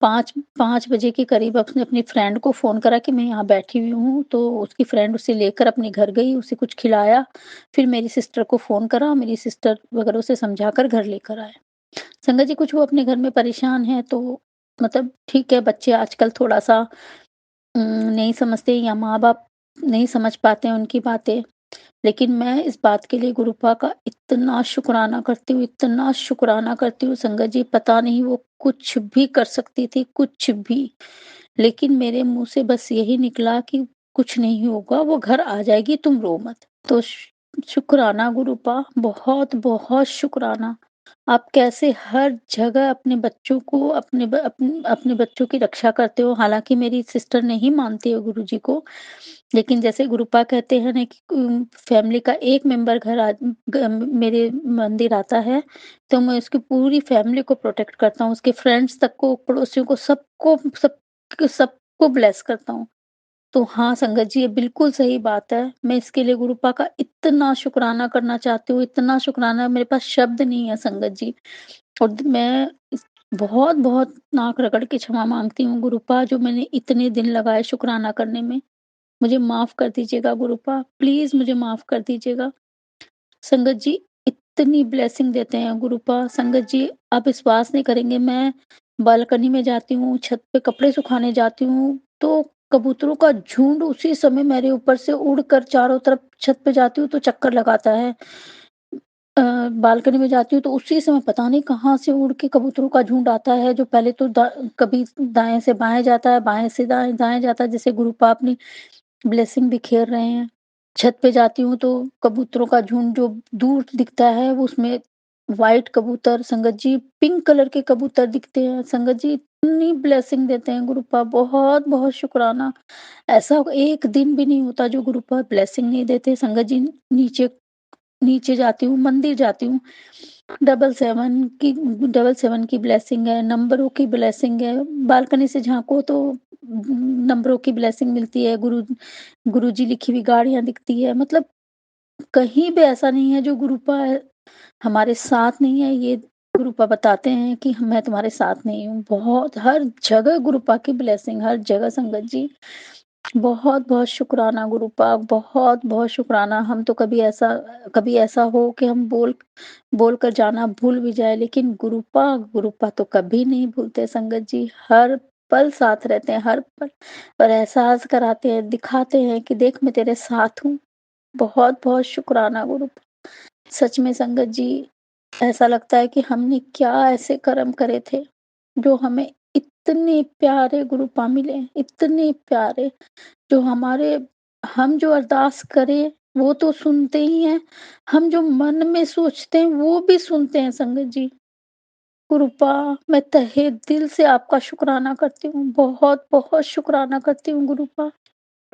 [SPEAKER 4] 5 5 बजे के करीब उसने अपनी फ्रेंड को फ़ोन करा कि मैं यहाँ बैठी हुई हूँ, तो उसकी फ्रेंड उसे लेकर अपने घर गई, उसे कुछ खिलाया, फिर मेरी सिस्टर को फ़ोन करा, मेरी सिस्टर वगैरह उसे समझाकर घर लेकर आए। संगत जी कुछ वो अपने घर में परेशान है तो मतलब ठीक है, बच्चे आजकल थोड़ा-सा नहीं समझते या माँ-बाप नहीं समझ पाते हैं उनकी बातें। लेकिन मैं इस बात के लिए गुरुपा का इतना शुकराना करती हूँ संगत जी, पता नहीं वो कुछ भी कर सकती थी, कुछ भी। लेकिन मेरे मुँह से बस यही निकला कि कुछ नहीं होगा, वो घर आ जाएगी, तुम रो मत। तो शुकराना गुरुपा, बहुत-बहुत शुकराना। आप कैसे हर जगह अपने बच्चों को अपने बच्चों की रक्षा करते हो। हालाँकि मेरी सिस्टर नहीं मानती है गुरुजी को, लेकिन जैसे गुरुपा कहते हैं ना कि फैमिली का एक मेंबर घर मेरे मंदिर आता है, तो मैं उसकी पूरी फैमिली को प्रोटेक्ट करता हूँ, उसके फ्रेंड्स तक को, पड़ोसियों को, सबको ब्लेस करता हूँ। तो हाँ, संगत जी, ये बिल्कुल सही बात है। मैं इसके लिए गुरुपा का इतना शुकराना करना चाहती हूँ, इतना शुकराना मेरे पास शब्द नहीं है संगत जी। और मैं इस बहुत-बहुत नाक रगड़ के क्षमा माँगती हूँ गुरुपा, जो मैंने इतने दिन लगाए शुकराना करने में। मुझे माफ़ कर दीजिएगा गुरुपा, प्लीज़ मुझे माफ़ कर दीजिएगा। संगत जी इतनी ब्लेसिंग देते हैं गुरुपा। संगत जी आप विश्वास नहीं करेंगे, मैं बालकनी में जाती हूँ, छत पे कपड़े सुखाने जाती हूँ, तो कबूतरों का झुंड उसी समय मेरे ऊपर से उड़कर चारों तरफ छत पे जाती हूँ तो चक्कर लगाता है। बालकनी में जाती हूँ तो उसी समय पता नहीं कहाँ से उड़ के कबूतरों का झुंड आता है, जो पहले तो कभी दाएँ से बाएँ जाता है, बाएँ से दाएँ जाता है, जैसे गुरुपा अपनी ब्लेसिंग बिखेर रहे हैं। छत पे जाती हूँ तो कबूतरों का झुंड जो दूर दिखता है वो उसमें व्हाइट कबूतर संगत जी, पिंक कलर के कबूतर दिखते हैं। संगत जी इतनी ब्लेसिंग देते हैं गुरुपा, बहुत-बहुत शुक्राना। ऐसा एक दिन भी नहीं होता जो गुरुपा ब्लेसिंग नहीं देते। संगत जी नीचे नीचे जाती हूँ, मंदिर जाती हूँ, 777 की ब्लेसिंग है, नंबरों की ब्लेसिंग है, बालकनी से झाँको तो नंबरों की ब्लेसिंग मिलती है, गुरुजी लिखी हुई गाड़ियाँ दिखती है। मतलब कहीं भी ऐसा नहीं है जो गुरुपा हमारे साथ नहीं है, ये गुरुपा बताते हैं कि मैं तुम्हारे साथ नहीं हूँ। बहुत हर जगह गुरुपा की ब्लेसिंग, हर जगह संगत जी। बहुत-बहुत शुक्राना गुरुपा, बहुत-बहुत शुक्राना। हम तो कभी ऐसा हो कि हम बोल कर जाना भूल भी जाएँ, लेकिन गुरुपा तो कभी नहीं भूलते संगत जी। हर पल साथ रहते हैं, हर पल और एहसास कराते हैं, दिखाते हैं कि देख मैं तेरे साथ हूँ। बहुत-बहुत शुक्राना गुरुपा। सच में संगत जी, ऐसा लगता है कि हमने क्या ऐसे कर्म करे थे, जो हमें इतने प्यारे गुरुपा मिले, इतने प्यारे। जो हमारे हम जो अरदास करें वो तो सुनते ही हैं, हम जो मन में सोचते हैं वो भी सुनते हैं संगत जी। गुरुपा मैं तहे दिल से आपका शुक्राना करती हूँ, बहुत-बहुत शुक्राना करती हूँ गुरुपा,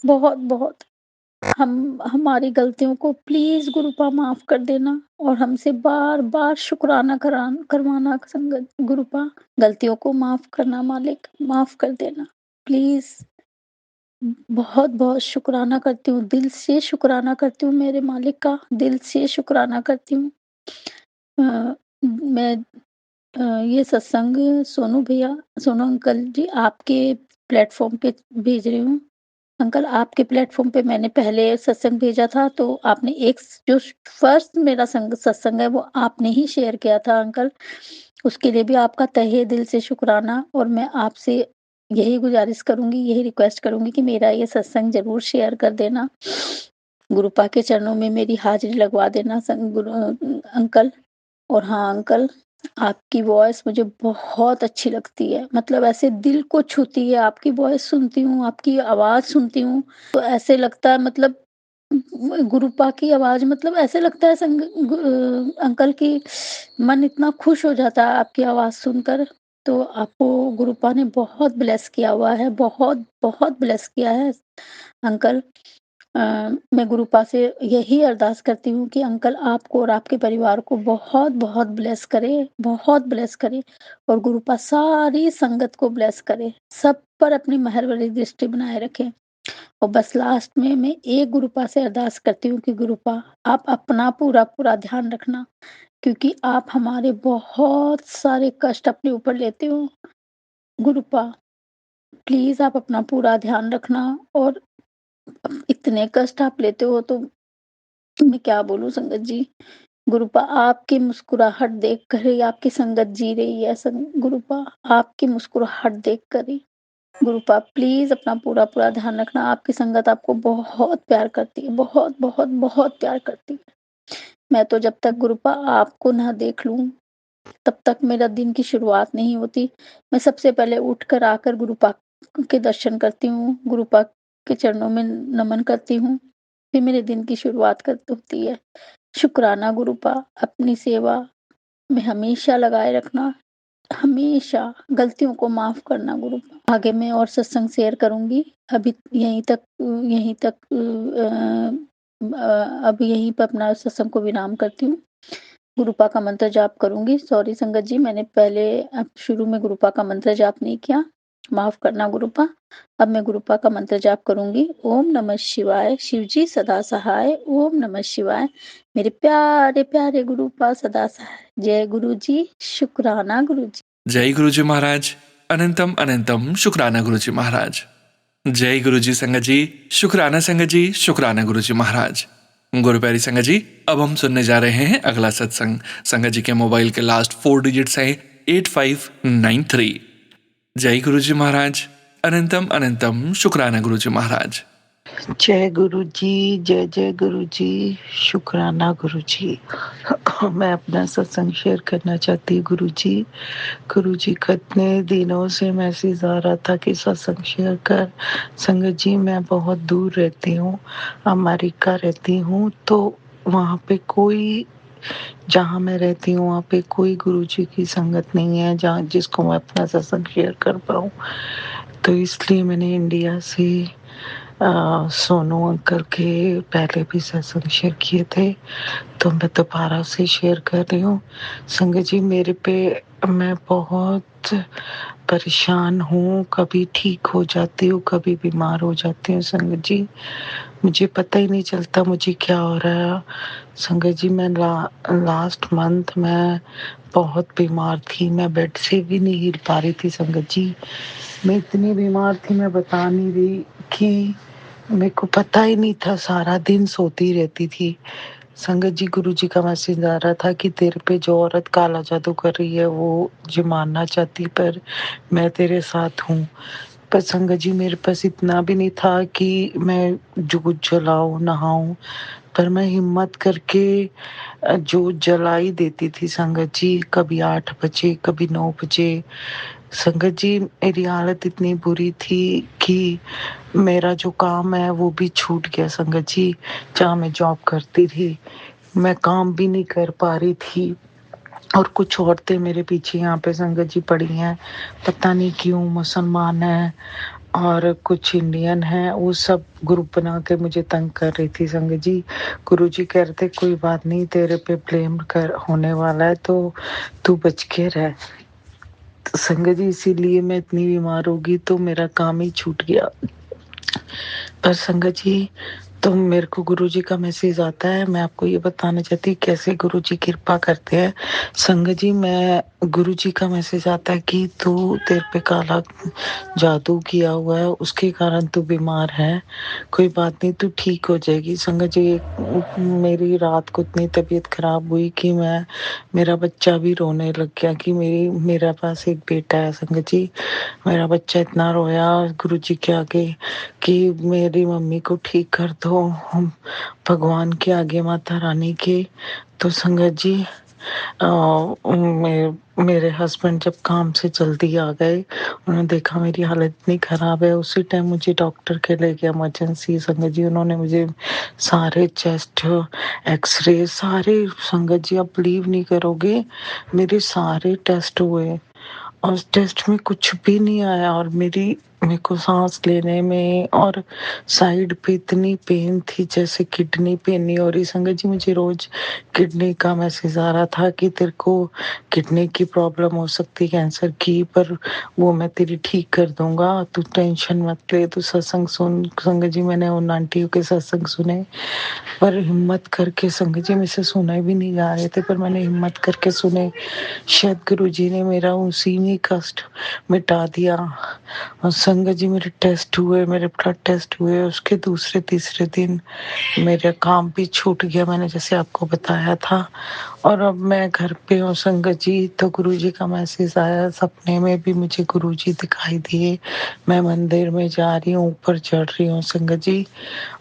[SPEAKER 4] बहुत-बहुत। हम हमारी गलतियों को प्लीज़ गुरुपा माफ़ कर देना और हमसे बार-बार शुक्राना करवाना संगत गुरुपा। गलतियों को माफ़ करना मालिक, माफ़ कर देना प्लीज़। बहुत-बहुत शुक्राना करती हूँ, दिल से शुक्राना करती हूँ मेरे मालिक का, दिल से शुक्राना करती हूँ। अ, मैं ये सत्संग सोनू अंकल जी आपके प्लेटफ़ॉर्म पे भेज रही हूँ। अंकल आपके प्लेटफ़ॉर्म पे मैंने पहले सत्संग भेजा था, तो आपने एक जो फर्स्ट मेरा सत्संग है वो आपने ही शेयर किया था अंकल। उसके लिए भी आपका तहे दिल से शुक्राना और मैं आपसे यही गुज़ारिश करूँगी, यही रिक्वेस्ट करूँगी कि मेरा ये सत्संग ज़रूर शेयर कर देना। गुरुपा के चरणों में मेरी हाज़िरी लगवा देना अंकल। और हाँ अंकल, आपकी वॉइस मुझे बहुत अच्छी लगती है, मतलब ऐसे दिल को छूती है। आपकी वॉइस सुनती हूँ, आपकी आवाज़ सुनती हूँ, तो ऐसे लगता है मतलब गुरुपा की आवाज़, मतलब ऐसे लगता है अंकल की मन इतना खुश हो जाता है आपकी आवाज़ सुनकर। तो आपको गुरुपा ने बहुत ब्लेस किया हुआ है, बहुत ब्लेस किया है अंकल। अ, मैं गुरुपा से यही अरदास करती हूँ कि अंकल आपको और आपके परिवार को बहुत-बहुत बहुत ब्लेस करे और गुरुपा सारी संगत को ब्लेस करे, सब पर अपनी मेहर भरी दृष्टि बनाए रखे। और बस लास्ट में मैं एक गुरुपा से अरदास करती हूँ कि गुरुपा आप अपना पूरा ध्यान रखना, क्योंकि आप हमारे बहुत सारे कष्ट अपने ऊपर लेते हो। गुरुपा प्लीज़ आप अपना पूरा ध्यान रखना और इतने कष्ट आप लेते हो तो मैं क्या बोलूँ संगत जी। गुरुपा आपकी मुस्कुराहट देख कर ही आपकी संगत जी रही है। गुरुपा आपकी मुस्कुराहट देख कर ही। गुरुपा प्लीज अपना पूरा ध्यान रखना। आपकी संगत आपको बहुत प्यार करती है, बहुत प्यार करती है। मैं तो जब तक गुरुपा आपको ना देख लूं तब तक मेरा दिन की शुरुआत नहीं होती। मैं सबसे पहले उठकर आकर गुरुपा के दर्शन करती हूँ, गुरुपा के चरणों में नमन करती हूँ, फिर मेरे दिन की शुरुआत कर होती है। शुक्राना गुरुपा, अपनी सेवा में हमेशा लगाए रखना, हमेशा गलतियों को माफ करना गुरुपा। आगे मैं और सत्संग शेयर करूँगी। अभी यहीं तक अब यहीं पे अपना सत्संग को विराम करती हूँ। गुरुपा का मंत्र जाप करूँगी। सॉरी संगत जी, मैंने पहले अब शुरू में गुरुपा का मंत्र जाप नहीं किया, माफ़ करना गुरुपा। अब मैं गुरुपा का मंत्र जाप करूँगी। ओम नमः शिवाय, शिव जी सदा सहाय। ओम नमः शिवाय, मेरे प्यारे गुरुपा सदा सहाय। जय गुरु जी, शुक्राना गुरु जी।
[SPEAKER 1] जय गुरुजी महाराज। अनंतम अनंतम शुक्राना गुरुजी महाराज। जय गुरुजी संगत जी, शुक्राना संगत जी, शुक्राना गुरुजी महाराज। गुरु प्यारी संगत जी, अब हम सुनने जा रहे हैं अगला सत्संग। संगत जी के मोबाइल के लास्ट 4 डिजिट्स हैं 8593। जय गुरु जी महाराज। अनंतम अनंतम शुक्राना गुरु जी महाराज।
[SPEAKER 5] जय गुरु जी, जय जय गुरु जी, शुक्राना गुरु जी। मैं अपना सत्संग शेयर करना चाहती हूँ गुरु जी। गुरु जी कितने दिनों से मैसेज आ रहा था कि सत्संग शेयर कर। संगत जी मैं बहुत दूर रहती हूँ, अमेरिका रहती हूँ, तो वहाँ पे कोई, जहाँ मैं रहती हूँ वहाँ पे कोई गुरु जी की संगत नहीं है जहाँ जिसको मैं अपना सत्संग शेयर कर पाऊँ। तो इसलिए मैंने इंडिया से सोनू अंकल के पहले भी सत्संग शेयर किए थे, तो मैं दोबारा से शेयर कर रही हूँ। संगत जी मेरे पे, मैं बहुत परेशान हूँ, कभी ठीक हो जाती हूँ, कभी बीमार हो जाती हूँ। संगत जी मुझे पता ही नहीं चलता मुझे क्या हो रहा है। संगत जी मैं लास्ट मंथ मैं बहुत बीमार थी, मैं बेड से भी नहीं हिल पा रही थी। संगत जी मैं इतनी बीमार थी, मैं बता नहीं रही कि मेरे को पता ही नहीं था, सारा दिन सोती रहती थी। संगत जी गुरु जी का मैसेज आ रहा था कि तेरे पे जो औरत काला जादू कर रही है वो जो मानना चाहती, पर मैं तेरे साथ हूँ। पर संगत जी मेरे पास इतना भी नहीं था कि मैं जोत जलाऊं नहाऊं, पर मैं हिम्मत करके जोत जलाई देती थी। संगत जी कभी 8 बजे, कभी 9 बजे। संगत जी मेरी हालत इतनी बुरी थी कि मेरा जो काम है वो भी छूट गया। संगत जी जहाँ मैं जॉब करती थी मैं काम भी नहीं कर पा रही थी, और कुछ औरतें मेरे पीछे यहाँ पे संगत जी पड़ी हैं, पता नहीं क्यों, मुसलमान है और कुछ इंडियन है, वो सब ग्रुप बना के मुझे तंग कर रही थी। संगत जी गुरु जी कह रहे थे कोई बात नहीं, तेरे पे ब्लेम कर होने वाला है तो तू बच के रह। तो संगत जी इसीलिए मैं इतनी बीमार होगी तो मेरा काम ही छूट गया। पर संगत जी तो मेरे को गुरु जी का मैसेज आता है, मैं आपको ये बताना चाहती हूँ कैसे गुरु जी कृपा करते हैं। संगत जी मैं, गुरु जी का मैसेज आता है कि तू, तेरे पे काला जादू किया हुआ है, उसके कारण तू बीमार है, कोई बात नहीं तू ठीक हो जाएगी। संगत जी मेरी रात को इतनी तबीयत खराब हुई कि मेरा बच्चा भी रोने लग गया कि मेरा पास एक बेटा है। संगत जी मेरा बच्चा इतना रोया गुरु जी के आगे कि मेरी मम्मी को ठीक कर दो, भगवान के आगे, माता रानी के। तो संगत जी मेरे हस्बैंड जब काम से जल्दी आ गए, उन्होंने देखा मेरी हालत इतनी ख़राब है, उसी टाइम मुझे डॉक्टर के ले गया इमरजेंसी। संगत जी उन्होंने मुझे सारे चेस्ट एक्सरे सारे, संगत जी आप बिलीव नहीं करोगे, मेरे सारे टेस्ट हुए और उस टेस्ट में कुछ भी नहीं आया, और मेरे को सांस लेने में और साइड पे इतनी पेन थी जैसे किडनी पेन नहीं हो रही। संगत जी मुझे रोज किडनी का मैसेज आ रहा था कि तेरे को किडनी की प्रॉब्लम हो सकती, कैंसर की, पर वो मैं तेरी ठीक कर दूंगा, तू टेंशन मत ले, तू सत्संग सुन। संगत जी मैंने उन आंटियों के सत्संग सुने, पर हिम्मत करके, संगत जी मुझसे सुने भी नहीं जा रहे थे पर मैंने हिम्मत करके सुने। शायद गुरु जी ने मेरा उसी में कष्ट मिटा दिया। और संगत जी मेरे टेस्ट हुए, मेरे ब्लड टेस्ट हुए, उसके दूसरे तीसरे दिन मेरा काम भी छूट गया, मैंने जैसे आपको बताया था। और अब मैं घर पे हूँ संगत जी, तो गुरु जी का मैसेज आया, सपने में भी मुझे गुरु जी दिखाई दिए, मैं मंदिर में जा रही हूँ, ऊपर चढ़ रही हूँ संगत जी,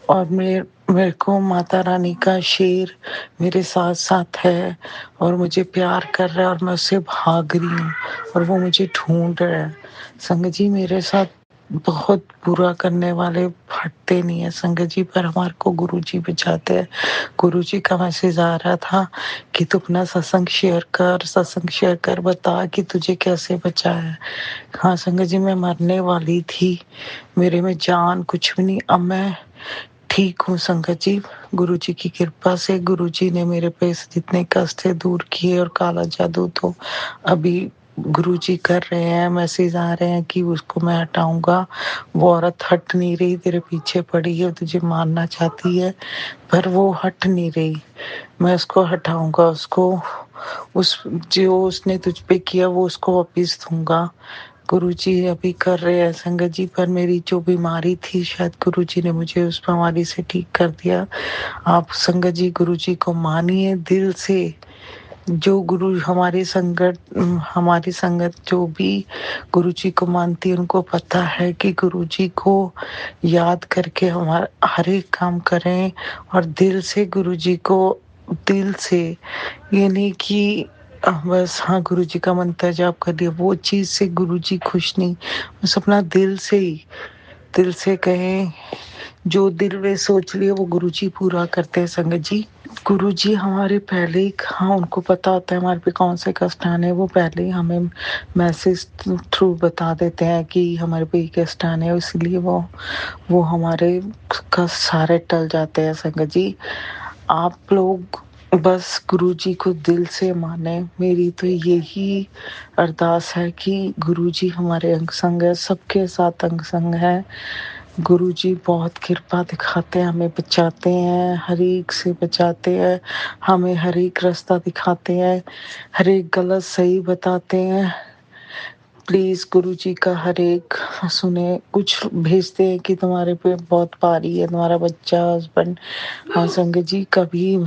[SPEAKER 5] और मेरे को माता रानी का शेर मेरे साथ साथ है और मुझे प्यार कर रहा है, और मैं उससे भाग रही हूँ और वो मुझे ढूंढ रहा है। संगत जी मेरे साथ बहुत बुरा करने वाले हटते नहीं है संगत जी, पर हमारे को गुरु जी बचाते हैं। गुरु जी का मैसेज आ रहा था कि तू अपना सत्संग शेयर कर, बता कि तुझे कैसे बचा है। हाँ संगत जी मैं मरने वाली थी, मेरे में जान कुछ भी नहीं, अब मैं ठीक हूँ संगत जी। गुरु जी की कृपा से गुरु जी ने मेरे पे जितने कष्ट थे दूर किए, और काला जादू तो अभी गुरु जी कर रहे हैं, मैसेज आ रहे हैं कि उसको मैं हटाऊंगा। वो औरत हट नहीं रही, तेरे पीछे पड़ी है, तुझे मारना चाहती है, पर वो हट नहीं रही। मैं उसको हटाऊंगा, उसको उस जो उसने तुझ पे किया वो उसको वापिस दूंगा। गुरुजी अभी कर रहे हैं संगत जी, पर मेरी जो बीमारी थी शायद गुरुजी ने मुझे उस बीमारी से ठीक कर दिया। आप संगत जी गुरुजी को मानिए दिल से। जो गुरु हमारी संगत जो भी गुरुजी को मानती है उनको पता है कि गुरुजी को याद करके हमारा हर एक काम करें और दिल से गुरुजी को, दिल से, ये नहीं कि बस हाँ गुरुजी का मंत्र जाप कर दिया, वो चीज से गुरुजी खुश नहीं। बस अपना दिल से कहें, जो दिल में सोच लिए वो गुरुजी पूरा करते हैं संगत जी। गुरुजी हमारे पहले ही, हाँ उनको पता होता है हमारे पे कौन से कष्ट आने हैं, वो पहले ही हमें मैसेज थ्रू बता देते हैं कि हमारे पे ये कष्ट आने हैं, इसलिए वो हमारे कष्ट सारे टल जाते हैं संगत जी। आप लोग बस गुरुजी को दिल से माने। मेरी तो यही अरदास है कि गुरुजी हमारे अंग संग है, सबके साथ अंग संग है। गुरुजी बहुत कृपा दिखाते हैं, हमें बचाते हैं, हर एक से बचाते हैं, हमें हर एक रास्ता दिखाते हैं, हर एक गलत सही बताते हैं। प्लीज गुरुजी का हर एक सुने। कुछ भेजते हैं कि तुम्हारे पे बहुत भारी है तुम्हारा बच्चा, हस्बैंड। हाँ संगत जी, कभी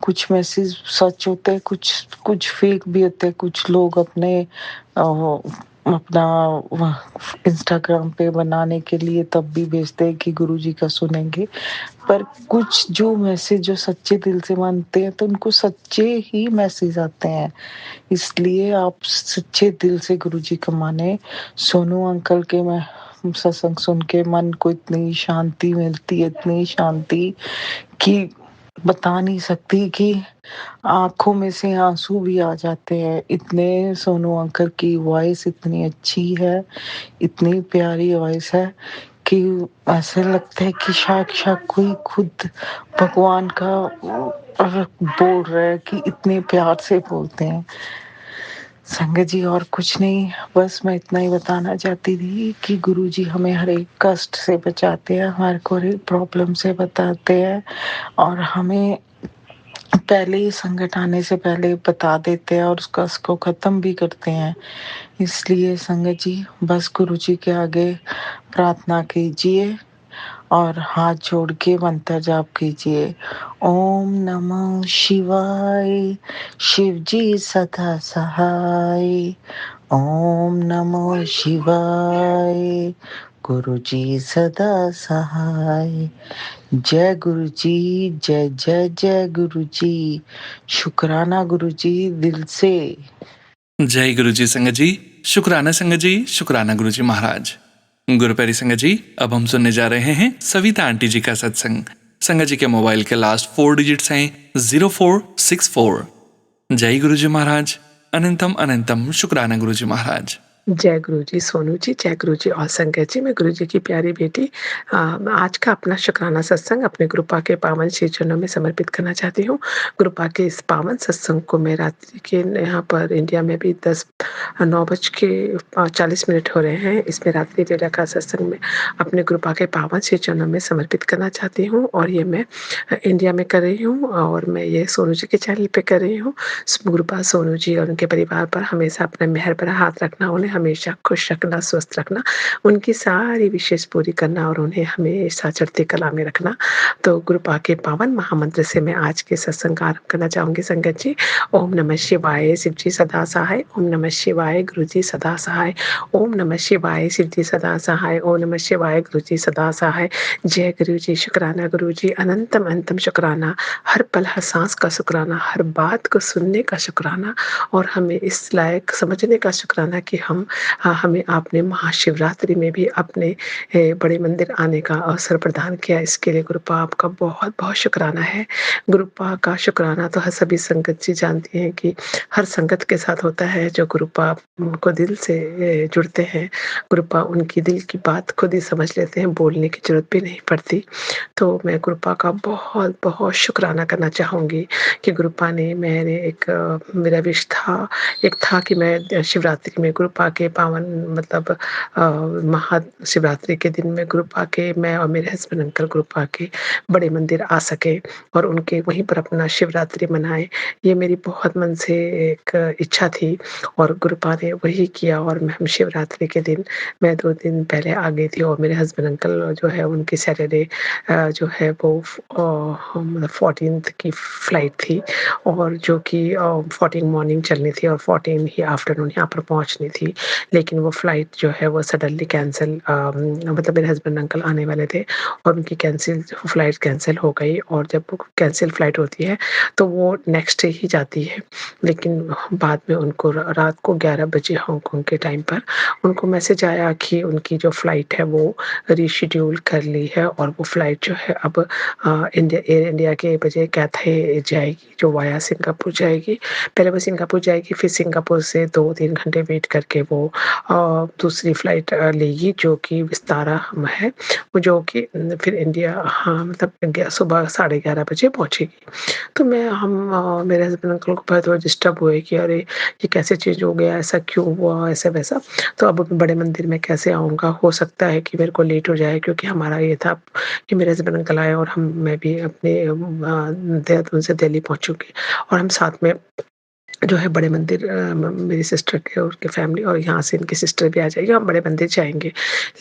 [SPEAKER 5] कुछ मैसेज सच होते हैं, कुछ कुछ फेक भी होते हैं। कुछ लोग अपना इंस्टाग्राम पे बनाने के लिए तब भी भेजते हैं कि गुरुजी का सुनेंगे, पर कुछ जो मैसेज जो सच्चे दिल से मानते हैं तो उनको सच्चे ही मैसेज आते हैं। इसलिए आप सच्चे दिल से गुरुजी का माने। सोनू अंकल के मैं सत्संग सुन के मन को इतनी शांति मिलती है, इतनी शांति कि बता नहीं सकती, कि आंखों में से आंसू भी आ जाते हैं। इतने सोनू अंकल की वॉइस इतनी अच्छी है, इतनी प्यारी वॉइस है कि ऐसे लगता है कि साक्षात कोई खुद भगवान का बोल रहा है, कि इतने प्यार से बोलते हैं संगत जी। और कुछ नहीं, बस मैं इतना ही बताना चाहती थी कि गुरुजी हमें हर एक कष्ट से बचाते हैं, हमारे को हर एक प्रॉब्लम से बताते हैं, और हमें पहले ही संकट आने से पहले बता देते हैं और उसको खत्म भी करते हैं। इसलिए संगत जी बस गुरुजी के आगे प्रार्थना कीजिए और हाथ जोड़ के मंत्र जाप कीजिए। ओम नमः शिवाय, शिव जी सदा सहाय। ओम नमः शिवाय, गुरु जी सदा सहाय। जय गुरु जी, जय जय जय गुरु जी। शुक्राना गुरु जी दिल से।
[SPEAKER 1] जय गुरु जी संगत जी, शुक्राना संगत जी, शुक्राना गुरु जी महाराज। गुरु प्यारी संगत जी, अब हम सुनने जा रहे हैं सविता आंटी जी का सत्संग। संगत जी के मोबाइल के लास्ट 4 डिजिट्स हैं 0464। जय गुरु जी महाराज, अनंतम अनंतम शुक्राना गुरु जी महाराज।
[SPEAKER 6] जय गुरु जी सोनू जी, जय गुरु जी और संगत जी। मैं गुरु जी की प्यारी बेटी आज का अपना शुक्राना सत्संग अपने गुरुपा के पावन श्री चरणों में समर्पित करना चाहती हूँ। गुरुपा के इस पावन सत्संग को मैं रात्रि के यहाँ पर इंडिया में भी 9:40 हो रहे हैं, इसमें रात्रि वेला का सत्संग में अपने गुरुपा के पावन श्री चरणों में समर्पित करना चाहती हूँ। और ये मैं इंडिया में कर रही हूँ और मैं ये सोनू जी के चैनल पे कर रही हूँ। गुरुपा सोनू जी और उनके परिवार पर हमेशा अपना मेहर भरा हाथ रखना, उन्हें हमेशा खुश रखना, स्वस्थ रखना, उनकी सारी विशेष पूरी करना और उन्हें हमेशा चढ़ती कला में रखना। तो गुरुपा के पावन महामंत्र से मैं आज के सत्संग का आरंभ करना चाहूंगी संगत जी। ओम नमः शिवाय, शिव जी सदा सहाय। ओम नमः शिवाय, गुरु जी सदा सहाय। ओम नमः शिवाय, शिव जी सदा सहाय। ओम नमः शिवाय, गुरु जी सदा सहाय। जय गुरु जी, शुक्राना गुरु जी, अनंतम अनंतम शुक्राना। हर पल हर सांस का शुक्राना, हर बात को सुनने का शुक्राना और हमें इस लायक समझने का शुक्राना कि हमें आपने महाशिवरात्रि में भी अपने बड़े मंदिर आने का अवसर प्रदान किया। इसके लिए गुरुपा आपका बहुत बहुत शुक्राना है। गुरुपा का शुक्राना तो हर सभी संगत जी जानती हैं कि हर संगत के साथ होता है। जो गुरुपा उनको दिल से जुड़ते हैं, गुरुपा उनकी दिल की बात खुद ही समझ लेते हैं, बोलने की जरूरत भी नहीं पड़ती। तो मैं गुरुपा का बहुत बहुत शुक्राना करना चाहूँगी कि गुरुपा ने मेरा विश था, एक था कि मैं शिवरात्रि में गुरुपा के पावन मतलब महाशिवरात्रि के दिन में ग्रुप आके मैं और मेरे हस्बैंड अंकल ग्रुप आके बड़े मंदिर आ सकें और उनके वहीं पर अपना शिवरात्रि मनाएँ। ये मेरी बहुत मन से एक इच्छा थी और गुरुपा ने वही किया और हम शिवरात्रि के दिन मैं 2 दिन पहले आ गई थी और मेरे हस्बैंड अंकल जो है उनकी सैटरडे जो है वो मतलब 14th की फ्लाइट थी और जो कि 14 मॉर्निंग चलनी थी और 14 ही आफ्टरनून यहाँ पर पहुँचनी थी। लेकिन वो फ्लाइट जो है वो सडनली कैंसल मतलब मेरे हस्बैंड अंकल आने वाले थे और उनकी फ्लाइट कैंसल हो गई और जब वो कैंसल फ्लाइट होती है तो वो नेक्स्ट डे ही जाती है। लेकिन बाद में उनको रात को 11 बजे हांगकांग के टाइम पर उनको मैसेज आया कि उनकी जो फ्लाइट है वो रीशेड्यूल कर ली है और वो फ्लाइट जो है अब एयर इंडिया के बजाय कैथे जाएगी जो वाया सिंगापुर जाएगी। पहले वो सिंगापुर जाएगी फिर सिंगापुर से 2-3 घंटे वेट करके वो दूसरी फ्लाइट लेगी जो कि विस्तारा है, वो जो कि फिर इंडिया हाँ, मतलब सुबह 11:30 बजे पहुँचेगी। तो मेरे हस्बैंड अंकल को पहले थोड़ा डिस्टर्ब हुए कि अरे! ये कैसे चेंज हो गया, ऐसा क्यों हुआ, ऐसा-वैसा। तो अब बड़े मंदिर में कैसे आऊँगा? हो सकता है कि मेरे को लेट हो जाए क्योंकि हमारा ये था कि मेरे हस्बैंड अंकल आए और मैं भी अपने देहरादून से दिल्ली पहुँचूँगी और हम साथ में जो है बड़े मंदिर मेरी सिस्टर के और उनकी फैमिली और यहाँ से इनकी सिस्टर भी आ जाएगी, हम बड़े मंदिर जाएँगे।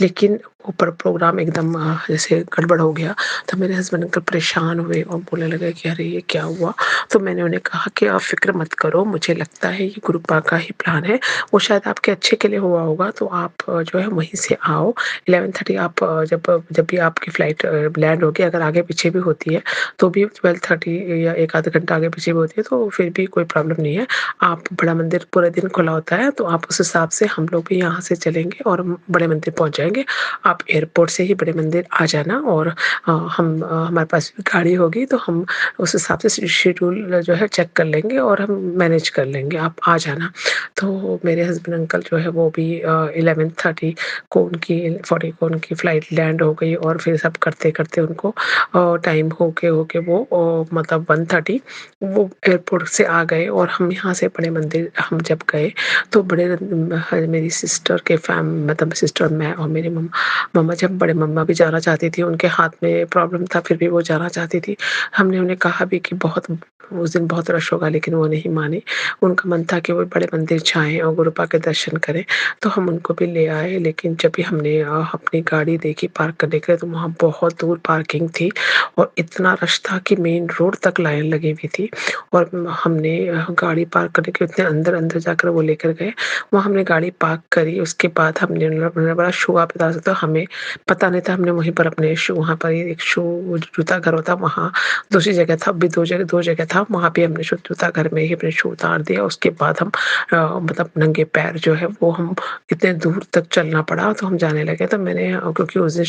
[SPEAKER 6] लेकिन ऊपर प्रोग्राम एकदम जैसे गड़बड़ हो गया, तो मेरे हस्बैंड अंकल परेशान हुए और बोलने लगे कि अरे! ये क्या हुआ? तो मैंने उन्हें कहा कि आप फ़िक्र मत करो, मुझे लगता है ये गुरुपा का ही प्लान है, वो शायद आपके अच्छे के लिए हुआ होगा, तो आप जो है वहीं से आओ। 11:30 आप जब भी आपकी फ्लाइट लैंड होगी, अगर आगे-पीछे भी होती है, तो भी 12:30 या 1 आधा घंटा आगे-पीछे भी होती है, तो फिर भी कोई प्रॉब्लम नहीं है। आप बड़ा मंदिर पूरे दिन खुला होता है, तो आप उस हिसाब से हम लोग भी यहाँ से चलेंगे और हम बड़े मंदिर पहुँच जाएँगे। आप एयरपोर्ट से ही बड़े मंदिर आ जाना और हमारे पास भी गाड़ी होगी तो हम उस हिसाब से शेड्यूल जो है चेक कर लेंगे और हम मैनेज कर लेंगे, आप आ जाना। तो मेरे हस्बैंड अंकल जो है वो भी 11:30 को उनकी फ्लाइट लैंड हो गई और फिर सब करते-करते उनको टाइम होके वो मतलब 1:30 वो एयरपोर्ट से आ गए और हम यहाँ से बड़े मंदिर हम जब गए तो मेरी सिस्टर के मतलब सिस्टर मैं और मेरी मम्मा जब बड़े मम्मा भी जाना चाहती थी, उनके हाथ में प्रॉब्लम था फिर भी वो जाना चाहती थी। हमने उन्हें कहा भी कि उस दिन बहुत रश होगा लेकिन वो नहीं माने। उनका मन था कि वो बड़े मंदिर जाएँ और गुरुपा के दर्शन करें, तो हम उनको भी ले आए लेकिन जब भी हमने अपनी गाड़ी देखी पार्क करने के लिए तो वहाँ बहुत दूर पार्किंग थी और इतना रश था कि मेन रोड तक लाइन लगी हुई थी और हमने गाड़ी पार्क करने के इतने अंदर जाकर वो लेकर गए। वहाँ हमने गाड़ी पार्क करी, उसके बाद हमने उन्होंने बोला शू आप बता सकते हो? हमें पता नहीं था, हमने वहीं पर अपने शू वहाँ पर ही एक जूता घर होता वहाँ दूसरी जगह था, अभी 2 जगह था, वहाँ पे हमने जूता घर में ही अपने शू उतार दिया। उसके बाद हम मतलब नंगे पैर जो है वो हम इतने दूर तक चलना पड़ा तो हम जाने लगे। तो मैंने क्योंकि उस दिन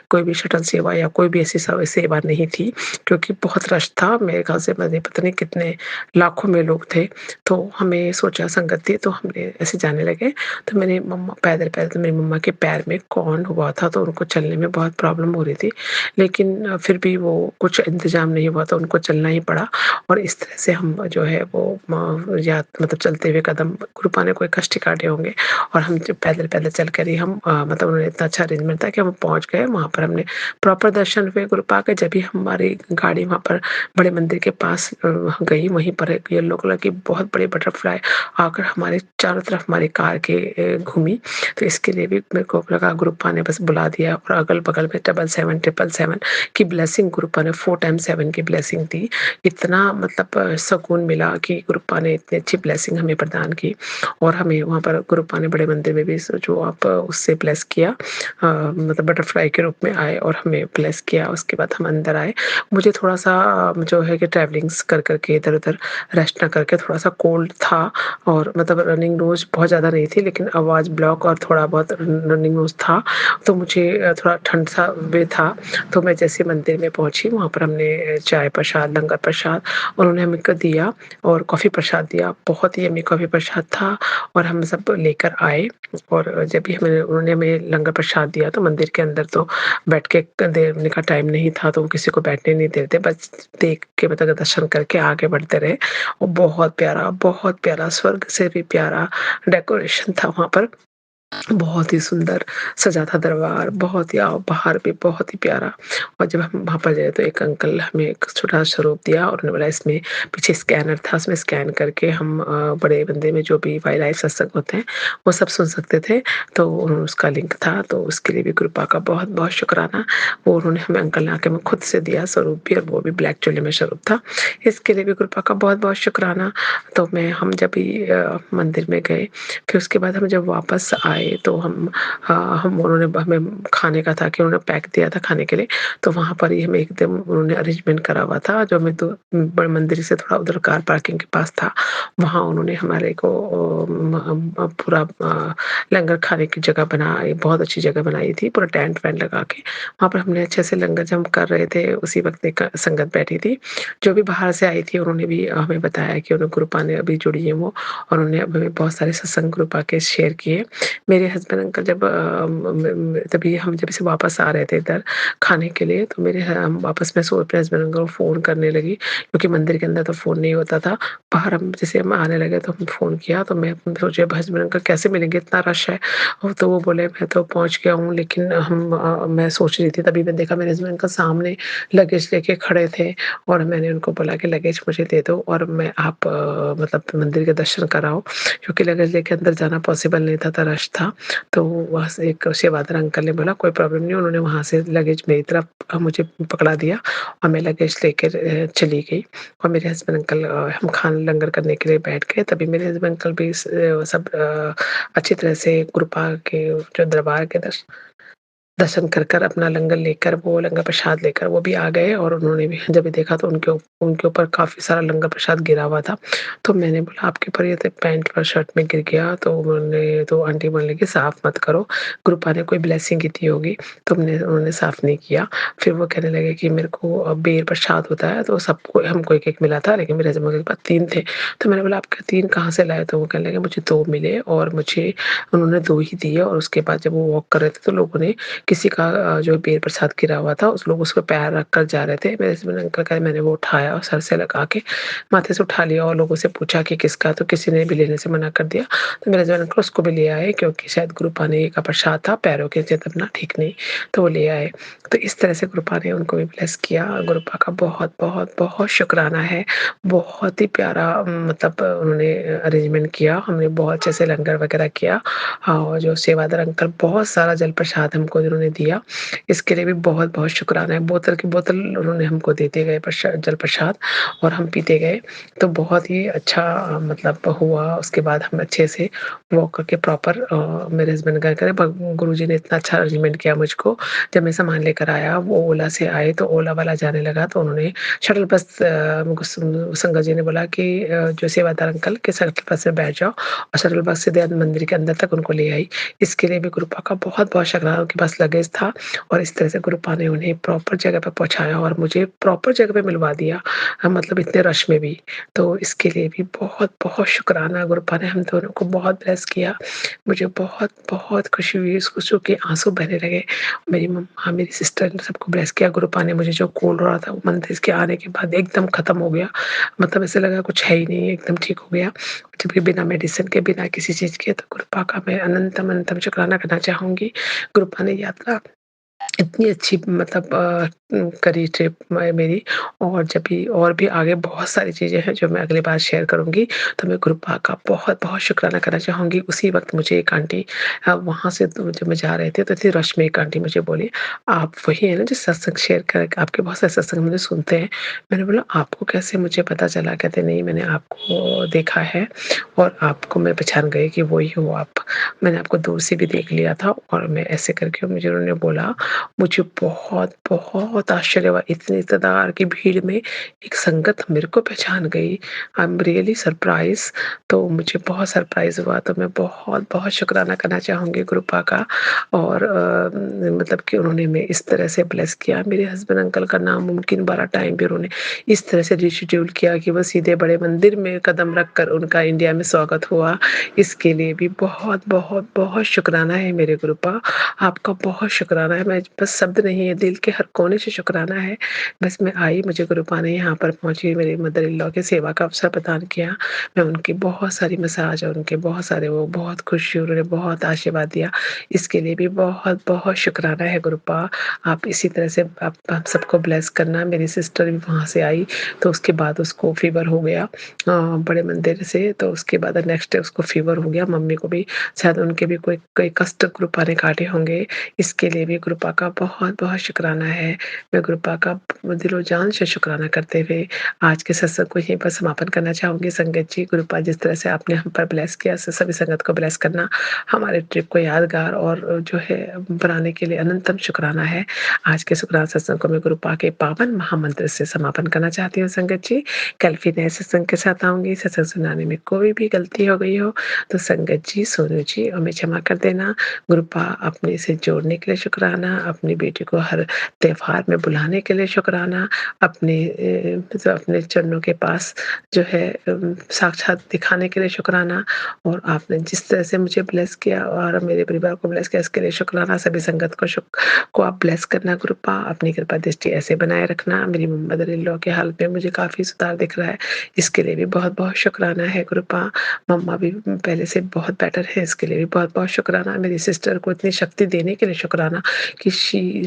[SPEAKER 6] कोई भी शटल सेवा या कोई भी ऐसी सेवा नहीं थी क्योंकि बहुत रश था। मेरे ख़्याल से पता नहीं कितने लाखों में लोग थे। तो हमें सोचा संगत थी तो हमने ऐसे जाने लगे। तो मेरी मम्मा पैदल-पैदल तो मेरी मम्मा के पैर में कॉर्न हुआ था तो उनको चलने में बहुत प्रॉब्लम हो रही थी। लेकिन फिर भी वो कुछ इंतज़ाम नहीं हुआ तो उनको चलना ही पड़ा और इस तरह से हम जो है वो मतलब चलते हुए कदम गुरुपा ने कोई कष्ट ही काटे होंगे और हम जो पैदल-पैदल चलकर ही हम मतलब उन्होंने इतना अच्छा अरेंजमेंट था कि हम पहुँच गए। वहाँ पर हमने प्रॉपर दर्शन हुए गुरुपा के। जब भी हमारी गाड़ी वहाँ पर बड़े मंदिर के पास गई, वहीं पर एक येलो कलर की बहुत बड़ी बटरफ्लाई आकर हमारे चारों तरफ हमारी कार के घूमी। तो इसके लिए भी मेरे को लगा गुरुपा ने बस बुला दिया और अगल-बगल में 777 की ब्लेसिंग गुरुपा ने 4 टाइम्स 7 की ब्लेसिंग दी। इतना मतलब सुकून मिला कि गुरुपा ने इतनी अच्छी ब्लेसिंग हमें प्रदान की और हमें वहाँ पर गुरुपा ने बड़े मंदिर में भी जो आप उससे ब्लेस किया मतलब बटरफ्लाई के रूप में आए और हमें ब्लेस किया। उसके बाद हम अंदर आए। मुझे थोड़ा-सा जो है कि ट्रैवलिंग्स कर के इधर-उधर रेस्ट ना करके थोड़ा-सा कोल्ड था और मतलब रनिंग नोज़ बहुत ज़्यादा नहीं थी लेकिन आवाज़ ब्लॉक और थोड़ा बहुत रनिंग नोज़ था। तो मुझे थोड़ा ठंड सा भी था। तो मैं जैसे मंदिर में पहुँची वहाँ पर हमने चाय प्रसाद, लंगर प्रसाद उन्होंने हमें को दिया और कॉफ़ी प्रसाद दिया। बहुत ही यम्मी कॉफ़ी प्रसाद था और हम सब लेकर आए और जब भी उन्होंने हमें लंगर प्रसाद दिया तो मंदिर के अंदर तो बैठ के देखने का टाइम नहीं था तो वो किसी को बैठने नहीं देते, बस देख के मतलब दर्शन करके आगे बढ़ते रहे और बहुत बहुत प्यारा स्वर्ग से भी प्यारा डेकोरेशन था वहाँ पर। बहुत ही सुंदर सजा था दरबार, बहुत ही बाहर भी बहुत ही प्यारा। और जब हम वहाँ पर गए तो एक अंकल हमें एक छोटा स्वरूप दिया और उन्होंने बोला इसमें पीछे स्कैनर था, उसमें स्कैन करके हम बड़े बंदे में जो भी लाइव सत्संग होते हैं, वो सब सुन सकते थे। तो उसका लिंक था, तो उसके लिए भी कृपा का बहुत-बहुत शुक्राना। वो उन्होंने हमें अंकल ने आके हमें खुद से दिया स्वरूप भी, और वो भी ब्लैक चोली में स्वरूप था। इसके लिए भी कृपा का बहुत-बहुत शुक्राना। तो हम जब भी मंदिर में गए, फिर उसके बाद हम जब वापस आए तो हम उन्होंने हमें खाने का था कि उन्होंने पैक दिया था खाने के लिए, तो वहाँ पर ही हमें एकदम उन्होंने अरेंजमेंट करा हुआ था, जो हमें तो बड़े मंदिर से थोड़ा उधर कार पार्किंग के पास था। वहाँ उन्होंने हमारे को पूरा लंगर खाने की जगह बनाई, बहुत अच्छी जगह बनाई थी, पूरा टेंट वेंट लगा के। वहाँ पर हमने अच्छे से लंगर जब हम कर रहे थे, उसी वक़्त एक संगत बैठी थी, जो भी बाहर से आई थी, उन्होंने भी हमें बताया कि उन्हें गुरु ने अभी जुड़ी हैं वो, और उन्होंने हमें बहुत सारे सत्संग गुरु के शेयर किए। मेरे हस्बैंड अंकल जब तभी हम जब से वापस आ रहे थे इधर खाने के लिए, तो वापस मैं अपने हस्बैंड अंकल को फ़ोन करने लगी, क्योंकि मंदिर के अंदर तो फ़ोन नहीं होता था। बाहर हम आने लगे तो हम फ़ोन किया, तो मैं सोचे हस्बैंड अंकल कैसे मिलेंगे, इतना रश है। और तो वो बोले मैं तो पहुँच गया हूँ, लेकिन मैं सोच रही थी, तभी मैं देखा मेरे हस्बैंड अंकल सामने लगेज लेके खड़े थे, और मैंने उनको बोला कि लगेज मुझे दे दो और मैं आप मतलब मंदिर के दर्शन कराओ, क्योंकि लगेज लेके अंदर जाना पॉसिबल नहीं था, तो रश था। तो वहाँ से एक सेवादार अंकल ने बोला कोई प्रॉब्लम नहीं, उन्होंने वहाँ से लगेज मेरी तरफ मुझे पकड़ा दिया, और मैं लगेज लेकर चली गई। और मेरे हस्बैंड अंकल हम लंगर करने के लिए बैठ गए, तभी मेरे हस्बैंड अंकल भी सब अच्छी तरह से कृपा के जो दरबार के दर्शन कर अपना लंगर लेकर, वो लंगर प्रसाद लेकर वो भी आ गए, और उन्होंने भी जब भी देखा तो उनके ऊपर काफ़ी सारा लंगर प्रसाद गिरा हुआ था। तो मैंने बोला आपके ऊपर ये तो पैंट और शर्ट में गिर गया, तो आंटी बोलने लगी साफ मत करो, गुरुपा ने कोई ब्लेसिंग की थी होगी, तो उन्होंने साफ नहीं किया। फिर वो कहने लगे कि मेरे को बेर प्रसाद होता है, तो सबको हमको एक-एक मिला था, लेकिन मेरे हस्बैंड के पास 3 थे। तो मैंने बोला आपके 3 कहाँ से लाए? तो वो कहने लगे मुझे 2 मिले, और मुझे उन्होंने 2 ही दिए, और उसके बाद जब वो वॉक कर रहे थे तो लोगों ने किसी का जो बेर प्रसाद गिरा हुआ था, उस लोग उस पे पैर रख कर जा रहे थे। मेरे हस्बैंड अंकल का मैंने वो उठाया और सर से लगा के माथे से उठा लिया, और लोगों से पूछा कि किसका, तो किसी ने भी लेने से मना कर दिया। तो मेरे हस्बैंड अंकल उसको भी ले आए, क्योंकि शायद गुरु पानी का प्रसाद था, पैरों के नीचे दबना ठीक नहीं, तो वो ले आए। तो इस तरह से गुरुपा ने उनको भी ब्लेस किया। गुरुपा का बहुत शुक्राना है। बहुत ही प्यारा मतलब उन्होंने अरेंजमेंट किया। हमने बहुत अच्छे से लंगर वगैरह किया, और जो सेवादार अंकल बहुत सारा जल प्रसाद हमको जिन्होंने दिया, इसके लिए भी बहुत-बहुत शुक्राना है। बोतल की बोतल उन्होंने हमको देते गए जल प्रसाद, और हम पीते गए। तो बहुत ही अच्छा मतलब हुआ। उसके बाद हम अच्छे से वॉक करके प्रॉपर मेरे हस्बैंड गए करे ब गुरुजी ने इतना अच्छा अरेंजमेंट किया मुझको। जब मैं सामान लेकर आया, वो ओला से आए, तो ओला वाला जाने लगा, तो उन्होंने शटल बस मुझको संगत जी ने बोला कि जो सेवादार अंकल के शटल बस में बैठ जाओ, और शटल बस सीधे मंदिर के अंदर तक उनको ले आई। इसके लिए भी गुरुपा का बहुत-बहुत शुक्राना। उनके पास लगेज था, और इस तरह से गुरुपा ने उन्हें प्रॉपर जगह पे पहुँचाया, और मुझे प्रॉपर जगह पे मिलवा दिया, मतलब इतने रश में भी। तो इसके लिए भी बहुत-बहुत शुक्राना। गुरुपा ने हम दोनों को बहुत ब्लेस किया। मुझे बहुत-बहुत खुशी हुई, इस खुशियों के आँसू बहने लगे। मेरी मम्मा, मेरी सिस्टर ने सबको ब्लेस किया। गुरुपा ने मुझे जो कोल रहा था, वो मंदिर के आने के बाद एकदम खत्म हो गया। मतलब ऐसा लगा कुछ है ही नहीं, एकदम ठीक हो गया। जबकि बिना मेडिसिन के, बिना किसी चीज़ के। तो गुरुपा का मैं अनंतम शुक्राना करना चाहूँगी। गुरुपा ने यात्रा इतनी अच्छी मतलब करी ट्रिप मेरी, और जब भी और भी आगे बहुत सारी चीज़ें हैं जो मैं अगली बार शेयर करूँगी, तो मैं गुरुपा का बहुत-बहुत शुक्राना करना चाहूँगी। उसी वक़्त मुझे एक आंटी वहाँ से तो जब मैं जा रहे थे, तो इतनी रश में एक आंटी मुझे बोली, "आप वही हैं ना जो सत्संग शेयर कर आपके बहुत सारे सत्संग मुझे सुनते हैं।" मैंने बोला, "आपको कैसे मुझे पता चला?" कहते, "नहीं, मैंने आपको देखा है, और आपको मैं पहचान गई कि वही हो आप। मैंने आपको दूर से भी देख लिया था।" और मैं ऐसे करके मुझे उन्होंने बोला, मुझे बहुत आश्चर्य हुआ, इतनी तादाद की भीड़ में एक संगत मेरे को पहचान गई। I am really surprise. तो मुझे बहुत सरप्राइज़ हुआ, तो मैं बहुत-बहुत शुक्राना करना चाहूँगी गुरुपा का, और मतलब कि उन्होंने हमें इस तरह से ब्लेस किया। मेरे हस्बैंड अंकल का नामुमकिन वाला टाइम भी उन्होंने इस तरह से रीशेड्यूल किया कि वो सीधे बड़े मंदिर में कदम रखकर उनका इंडिया में स्वागत हुआ। इसके लिए भी बहुत शुक्राना है मेरे गुरुपा। आपका बहुत शुक्राना है। मैं बस शब्द नहीं है, दिल के हर कोने से शुक्राना है। बस मैं आई, मुझे गुरुपा ने यहाँ पर पहुँची, मेरी मदर इन लॉ की सेवा का अवसर प्रदान किया। मैं उनकी बहुत सारी मसाज और उनके बहुत सारे वो बहुत खुश हुई, उन्होंने बहुत आशीर्वाद दिया। इसके लिए भी बहुत-बहुत शुक्राना है गुरुपा। आप इसी तरह से आप हम सबको ब्लेस करना। मेरी सिस्टर भी वहाँ से आई, तो उसके बाद उसको फ़ीवर हो गया बड़े मंदिर से, तो उसके बाद नेक्स्ट डे उसको फ़ीवर हो गया। मम्मी को भी शायद उनके भी कोई कोई कष्ट गुरुपा ने काटे होंगे। इसके लिए भी गुरुपा का बहुत-बहुत शुक्राना है। मैं गुरुपा का दिलो-जान से शुक्राना करते हुए आज के सत्संग को यहीं पर समापन करना चाहूँगी। संगत जी, गुरुपा जिस तरह से आपने हम पर ब्लेस किया, सभी संगत को ब्लेस करना हमारे ट्रिप को यादगार और जो है बनाने के लिए अनंतम शुक्राना है। आज के शुक्राना सत्संग को मैं गुरुपा के पावन महामंत्र से समापन करना चाहती हूँ संगत जी। कल फिर नए सत्संग के साथ आऊँगी। सत्संग सुनाने में कोई भी गलती हो गई हो तो संगत जी, सोनू जी हमें क्षमा कर देना। गुरुपा अपने से जोड़ने के लिए शुक्राना, अपनी बेटी को हर त्योहार में बुलाने के लिए शुक्राना, अपने चरणों के पास जो है साक्षात दिखाने के लिए शुक्राना, और आपने जिस तरह से मुझे ब्लेस किया और मेरे परिवार को ब्लेस किया, इसके लिए शुक्राना। सभी संगत को आप ब्लेस करना गुरुपा, अपनी कृपा दृष्टि ऐसे बनाए रखना। मेरी मदर इन लॉ के हाल में मुझे काफ़ी सुधार दिख रहा है, इसके लिए भी बहुत-बहुत शुक्राना है गुरुपा। मम्मा भी पहले से बहुत बेटर है, इसके लिए भी बहुत-बहुत शुक्राना। मेरी सिस्टर को इतनी शक्ति देने के लिए शुक्राना कि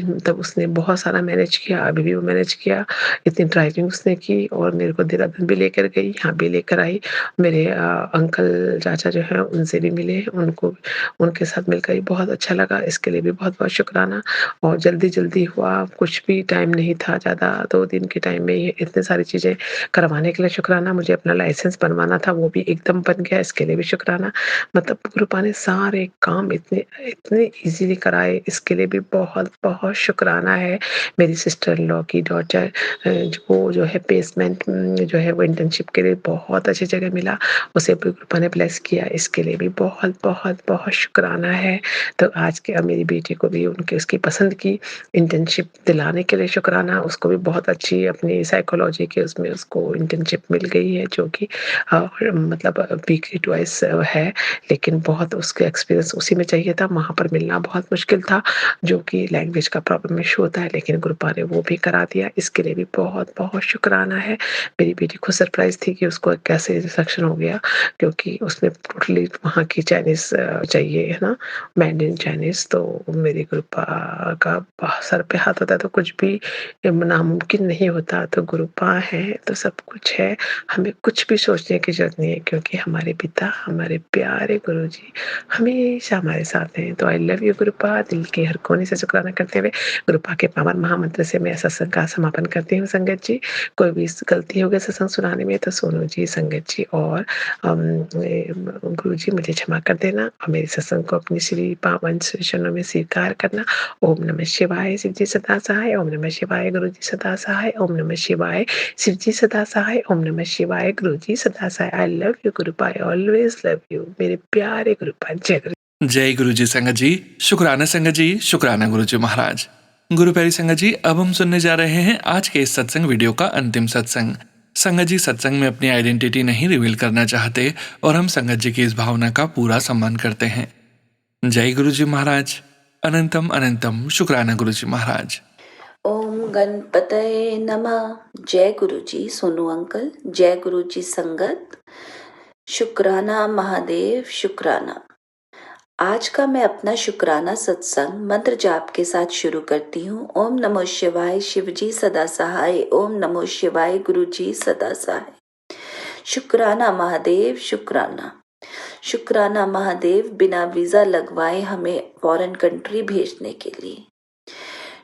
[SPEAKER 6] मतलब उसने बहुत सारा मैनेज किया, अभी भी वो मैनेज किया। इतनी ड्राइविंग उसने की और मेरे को देहरादून भी लेकर गई, यहाँ भी लेकर आई। मेरे अंकल चाचा जो हैं उनसे भी मिले, उनके साथ मिलकर भी बहुत अच्छा लगा, इसके लिए भी बहुत-बहुत शुक्राना। और जल्दी-जल्दी हुआ, कुछ भी टाइम नहीं था ज़्यादा, 2 दिन के टाइम में ये इतनी सारी चीज़ें करवाने के लिए शुक्राना। मुझे अपना लाइसेंस बनवाना था, वो भी एकदम बन गया, इसके लिए भी शुक्राना। मतलब गुरुपा ने सारे काम इतने इतने ईज़िली कराए, इसके लिए भी बहुत-बहुत शुक्राना है। मेरी सिस्टर इन लॉ की डॉटर वो जो है प्लेसमेंट जो है वो इंटर्नशिप के लिए बहुत अच्छी जगह मिला, उसे भी गुरुपा ने ब्लेस किया, इसके लिए भी बहुत-बहुत शुक्राना है। तो आज के मेरी बेटी को भी उसकी पसंद की इंटर्नशिप दिलाने के लिए शुक्राना, उसको भी बहुत अच्छी अपनी साइकोलॉजी के उसमें उसको इंटर्नशिप मिल गई है, जो कि मतलब वीकली ट्वाइस है, लेकिन बहुत उसके एक्सपीरियंस उसी में चाहिए था, वहाँ पर मिलना बहुत मुश्किल था, जो कि लैंग्वेज का प्रॉब्लम इशू होता है, लेकिन गुरुपा ने वो भी करा दिया, इसके लिए भी बहुत-बहुत शुक्राना है। मेरी बेटी खुद सरप्राइज़ थी कि उसको कैसे सिलेक्शन हो गया, क्योंकि उसमें टोटली वहाँ की चाइनीज़ चाहिए, है ना, मैंडरिन चाइनीज़। तो मेरी गुरुपा का सर पे हाथ होता है तो कुछ भी नामुमकिन नहीं होता, तो गुरुपा है तो सब कुछ है, हमें कुछ भी सोचने की ज़रूरत नहीं है, क्योंकि हमारे पिता, हमारे प्यारे गुरुजी हमेशा हमारे साथ हैं। तो आई लव यू गुरुपा, दिल के हर कोने से शुक्राना करते हुए गुरुपा के पावन महामंत्र से मैं सत्संग का समापन करती हूँ संगत जी। कोई भी गलती हो गई सत्संग सुनाने में तो सोनू जी, संगत जी और गुरुजी मुझे क्षमा कर देना, और मेरे सत्संग को अपनी श्री पावन श्री चरणों में स्वीकार करना। ओम नमः शिवाय, शिव जी सदा सहाय। ओम नमः शिवाय, गुरु जी सदा सहाय। ओम नमः शिवाय, शिव जी सदा सहाय। ओम नमः शिवाय, गुरु जी सदा सहाय। I love you Gurupa, I always love you मेरे प्यारे गुरुपा। जय गुरु।
[SPEAKER 1] जय गुरु जी संगत जी, शुक्राना संगत जी, शुक्राना गुरु जी महाराज। गुरु प्यारी संगत जी, अब हम सुनने जा रहे हैं आज के इस सत्संग वीडियो का अंतिम सत्संग। संगत जी सत्संग में अपनी आइडेंटिटी नहीं रिवील करना चाहते और हम संगत जी की इस भावना का पूरा सम्मान करते हैं। जय गुरु जी महाराज। अनंतम अनंतम शुक्राना गुरु जी महाराज।
[SPEAKER 7] ओम गणपतये नमः। जय गुरु जी सोनू अंकल, जय गुरु जी संगत, शुक्राना महादेव, शुक्राना। आज का मैं अपना शुक्राना सत्संग मंत्र जाप के साथ शुरू करती हूँ। ओम नमो शिवाय, शिव जी सदा सहाय। ओम नमो शिवाय, गुरु जी सदा सहाय। शुक्राना महादेव, शुक्राना। शुक्राना महादेव बिना वीजा लगवाए हमें फॉरेन कंट्री भेजने के लिए।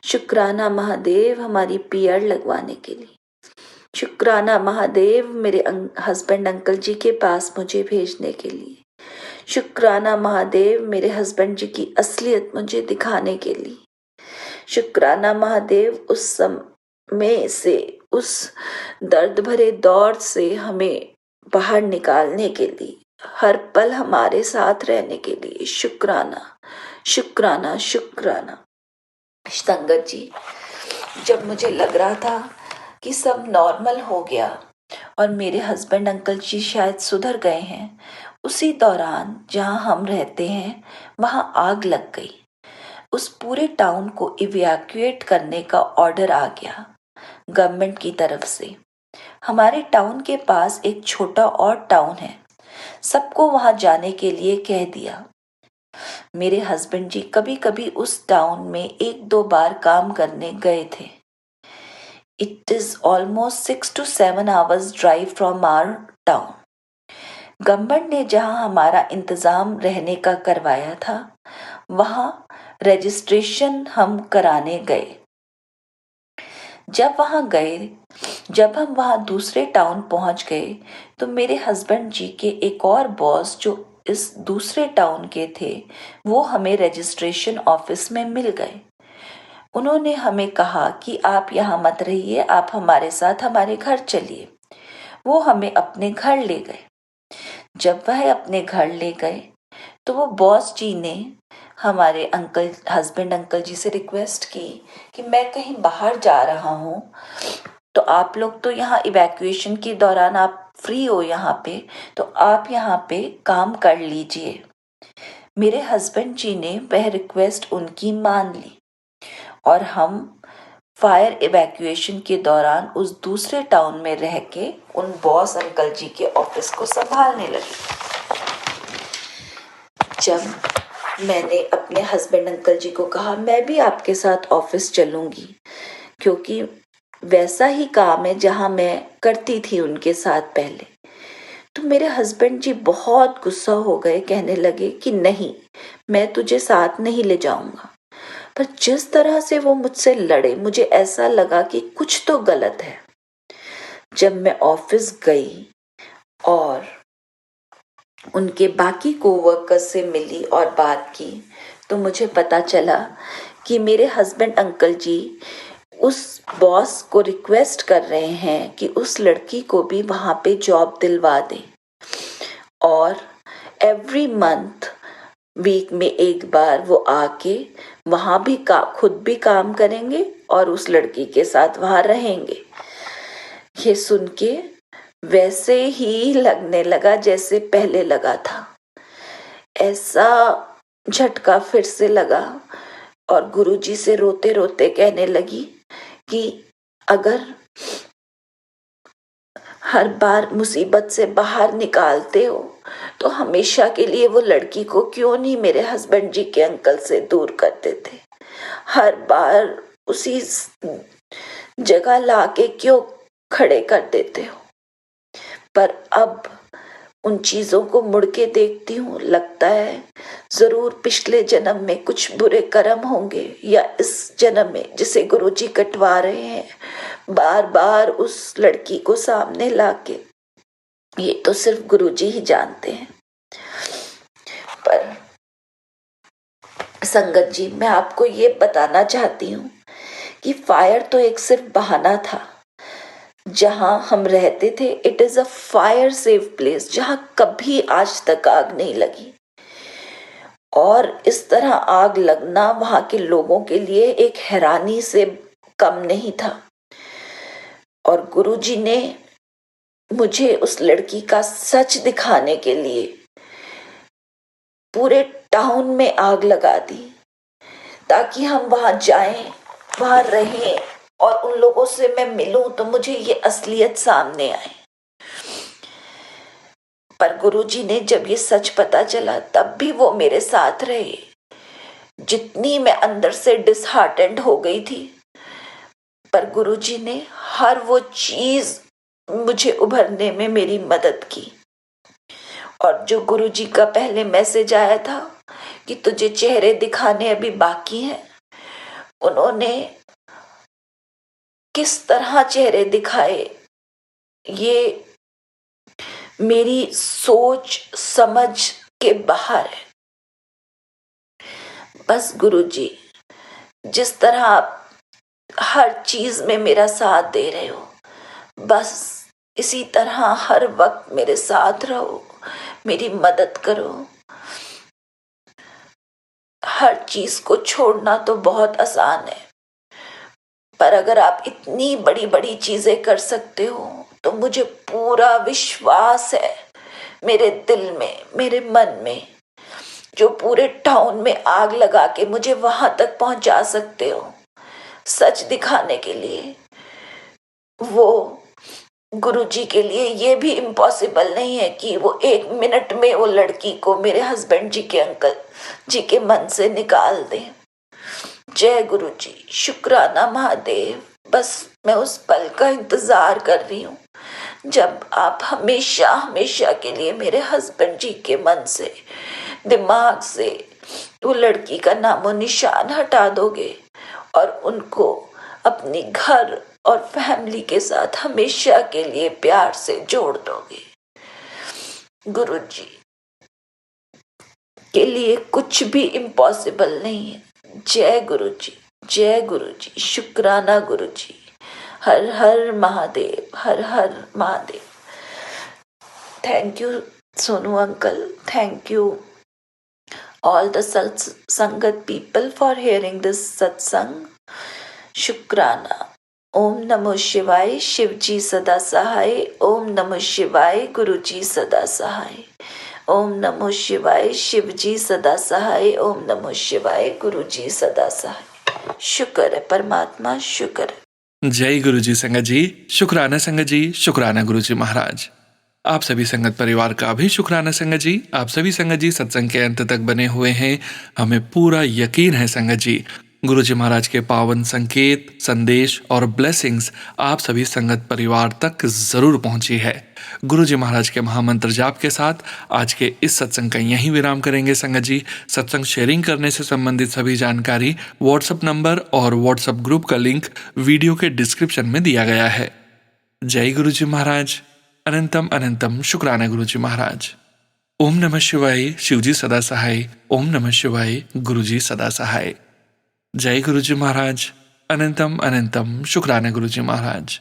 [SPEAKER 7] शुक्राना महादेव हमारी पीआर लगवाने के लिए। शुक्राना महादेव मेरे हस्बैंड अंकल जी के पास मुझे भेजने के लिए। शुक्राना महादेव मेरे हस्बैंड जी की असलियत मुझे दिखाने के लिए। शुक्राना महादेव उस समय से, उस दर्द भरे दौर से हमें बाहर निकालने के लिए, हर पल हमारे साथ रहने के लिए। शुक्राना शुक्राना शुक्राना। संगत जी, जब मुझे लग रहा था कि सब नॉर्मल हो गया और मेरे हस्बैंड अंकल जी शायद सुधर गए हैं, उसी दौरान जहां हम रहते हैं वहां आग लग गई। उस पूरे टाउन को इवैक्यूएट करने का ऑर्डर आ गया गवर्नमेंट की तरफ से। हमारे टाउन के पास एक छोटा और टाउन है, सबको वहां जाने के लिए कह दिया। मेरे हस्बैंड जी कभी कभी उस टाउन में 1-2 बार काम करने गए थे। It is almost 6 to 7 hours drive from our town. Government ने जहां हमारा इंतजाम रहने का करवाया था, वहां रजिस्ट्रेशन हम कराने गए। जब हम वहां दूसरे टाउन पहुंच गए तो मेरे हस्बैंड जी के एक और बॉस जो इस दूसरे टाउन के थे, वो हमें रजिस्ट्रेशन ऑफिस में मिल गए। उन्होंने हमें कहा कि आप यहाँ मत रहिए, आप हमारे साथ हमारे घर चलिए। वो हमें अपने घर ले गए। जब वह अपने घर ले गए तो वो बॉस जी ने हमारे हस्बैंड अंकल जी से रिक्वेस्ट की कि मैं कहीं बाहर जा रहा हूँ, तो आप लोग तो यहाँ इवैक्यूएशन के दौरान आप फ्री हो यहाँ पे, तो आप यहाँ पे काम कर लीजिए। मेरे हस्बैंड जी ने वह रिक्वेस्ट उनकी मान ली और हम फायर इवैक्यूएशन के दौरान उस दूसरे टाउन में रह के उन बॉस अंकल जी के ऑफिस को संभालने लगे। जब मैंने अपने हस्बैंड अंकल जी को कहा मैं भी आपके साथ ऑफिस चलूंगी, क्योंकि वैसा ही काम है जहां मैं करती थी उनके साथ पहले, तो मेरे हस्बैंड जी बहुत गुस्सा हो गए, कहने लगे कि नहीं, मैं तुझे साथ नहीं ले जाऊंगा। पर जिस तरह से वो मुझसे लड़े, मुझे ऐसा लगा कि कुछ तो गलत है। जब मैं ऑफिस गई और उनके बाकी कोवर्कर्स से मिली और बात की, तो मुझे पता चला कि मेरे हस्बैंड अंकल जी उस बॉस को रिक्वेस्ट कर रहे हैं कि उस लड़की को भी वहाँ पे जॉब दिलवा दें और एवरी मंथ वीक में एक बार वो आके वहाँ भी खुद भी काम करेंगे और उस लड़की के साथ वहाँ रहेंगे। ये सुन के वैसे ही लगने लगा जैसे पहले लगा था। ऐसा झटका फिर से लगा और गुरुजी से रोते रोते कहने लगी कि अगर हर बार मुसीबत से बाहर निकालते हो तो हमेशा के लिए वो लड़की को क्यों नहीं मेरे हस्बैंड जी के अंकल से दूर कर देते? हर बार उसी जगह लाके क्यों खड़े कर देते हो? पर अब उन चीजों को मुड़ के देखती हूँ, लगता है जरूर पिछले जन्म में कुछ बुरे कर्म होंगे या इस जन्म में जिसे गुरुजी कटवा रहे हैं बार बार उस लड़की को सामने लाके, ये तो सिर्फ गुरुजी ही जानते हैं। पर संगत जी, मैं आपको ये बताना चाहती हूँ कि फायर तो एक सिर्फ बहाना था। जहां हम रहते थे it is a fire safe place, जहां कभी आज तक आग नहीं लगी, और इस तरह आग लगना वहां के लोगों के लिए एक हैरानी से कम नहीं था। और गुरुजी ने मुझे उस लड़की का सच दिखाने के लिए पूरे टाउन में आग लगा दी ताकि हम वहां जाएं, वहां रहें और उन लोगों से मैं मिलूं तो मुझे ये असलियत सामने आए। पर गुरुजी ने जब ये सच पता चला तब भी वो मेरे साथ रहे। जितनी मैं अंदर से डिसहार्टेंड हो गई थी, पर गुरुजी ने हर वो चीज मुझे उभरने में मेरी मदद की। और जो गुरुजी का पहले मैसेज आया था कि तुझे चेहरे दिखाने अभी बाकी हैं, उन्होंने किस तरह चेहरे दिखाए ये मेरी सोच समझ के बाहर है। बस गुरुजी, जिस तरह आप हर चीज में मेरा साथ दे रहे हो, बस इसी तरह हर वक्त मेरे साथ रहो, मेरी मदद करो। हर चीज को छोड़ना तो बहुत आसान है, पर अगर आप इतनी बड़ी बड़ी चीजें कर सकते हो तो मुझे पूरा विश्वास है मेरे दिल में, मेरे मन में, जो पूरे टाउन में आग लगा के मुझे वहां तक पहुंचा सकते हो सच दिखाने के लिए, वो गुरुजी के लिए ये भी इम्पॉसिबल नहीं है कि वो 1 मिनट में वो लड़की को मेरे हस्बैंड जी के अंकल जी के मन से निकाल दें। जय गुरुजी, शुक्राना महादेव। बस मैं उस पल का इंतजार कर रही हूँ जब आप हमेशा हमेशा के लिए मेरे हस्बैंड जी के मन से, दिमाग से वो लड़की का नामो निशान हटा दोगे और उनको अपनी घर और फैमिली के साथ हमेशा के लिए प्यार से जोड़ दोगे। गुरुजी के लिए कुछ भी इम्पॉसिबल नहीं है। जय गुरुजी, जय गुरुजी, शुक्राना गुरुजी। हर हर महादेव, हर हर Mahadev. Thank you Sonu uncle, thank you all the Sangat people for hearing this satsang. शुक्राना। ओम नमो शिवाय, शिवजी सदा सहाय। ओम नमो शिवाय, गुरुजी सदा सहाय। ओम नमो शिवाय, शिवजी सदा सहाय। ओम नमो शिवाय, गुरुजी सदा सहाय। शुक्र है परमात्मा, शुक्र है।
[SPEAKER 1] जय गुरुजी संगत जी, शुक्राना संगत जी, शुक्राना गुरुजी महाराज। आप सभी संगत परिवार का भी शुक्राना संगत जी। आप सभी संगत जी सत्संग के अंत तक बने हुए हैं। हमें पूरा यकीन है संगत जी, गुरुजी महाराज के पावन संकेत, संदेश और ब्लेसिंग्स आप सभी संगत परिवार तक जरूर पहुंची है। गुरुजी महाराज के महामंत्र जाप के साथ आज के इस सत्संग का यहीं विराम करेंगे संगत जी। सत्संग शेयरिंग करने से संबंधित सभी जानकारी व्हाट्सएप नंबर और व्हाट्सएप ग्रुप का लिंक वीडियो के डिस्क्रिप्शन में दिया गया है। जय गुरुजी महाराज। अनंतम अनंतम शुक्राना गुरुजी महाराज। ओम नमः शिवाय, शिवजी सदा सहाय। ओम नमः शिवाय, गुरुजी सदा सहाय। जय गुरुजी महाराज। अनंतम अनंतम शुक्राना गुरुजी महाराज।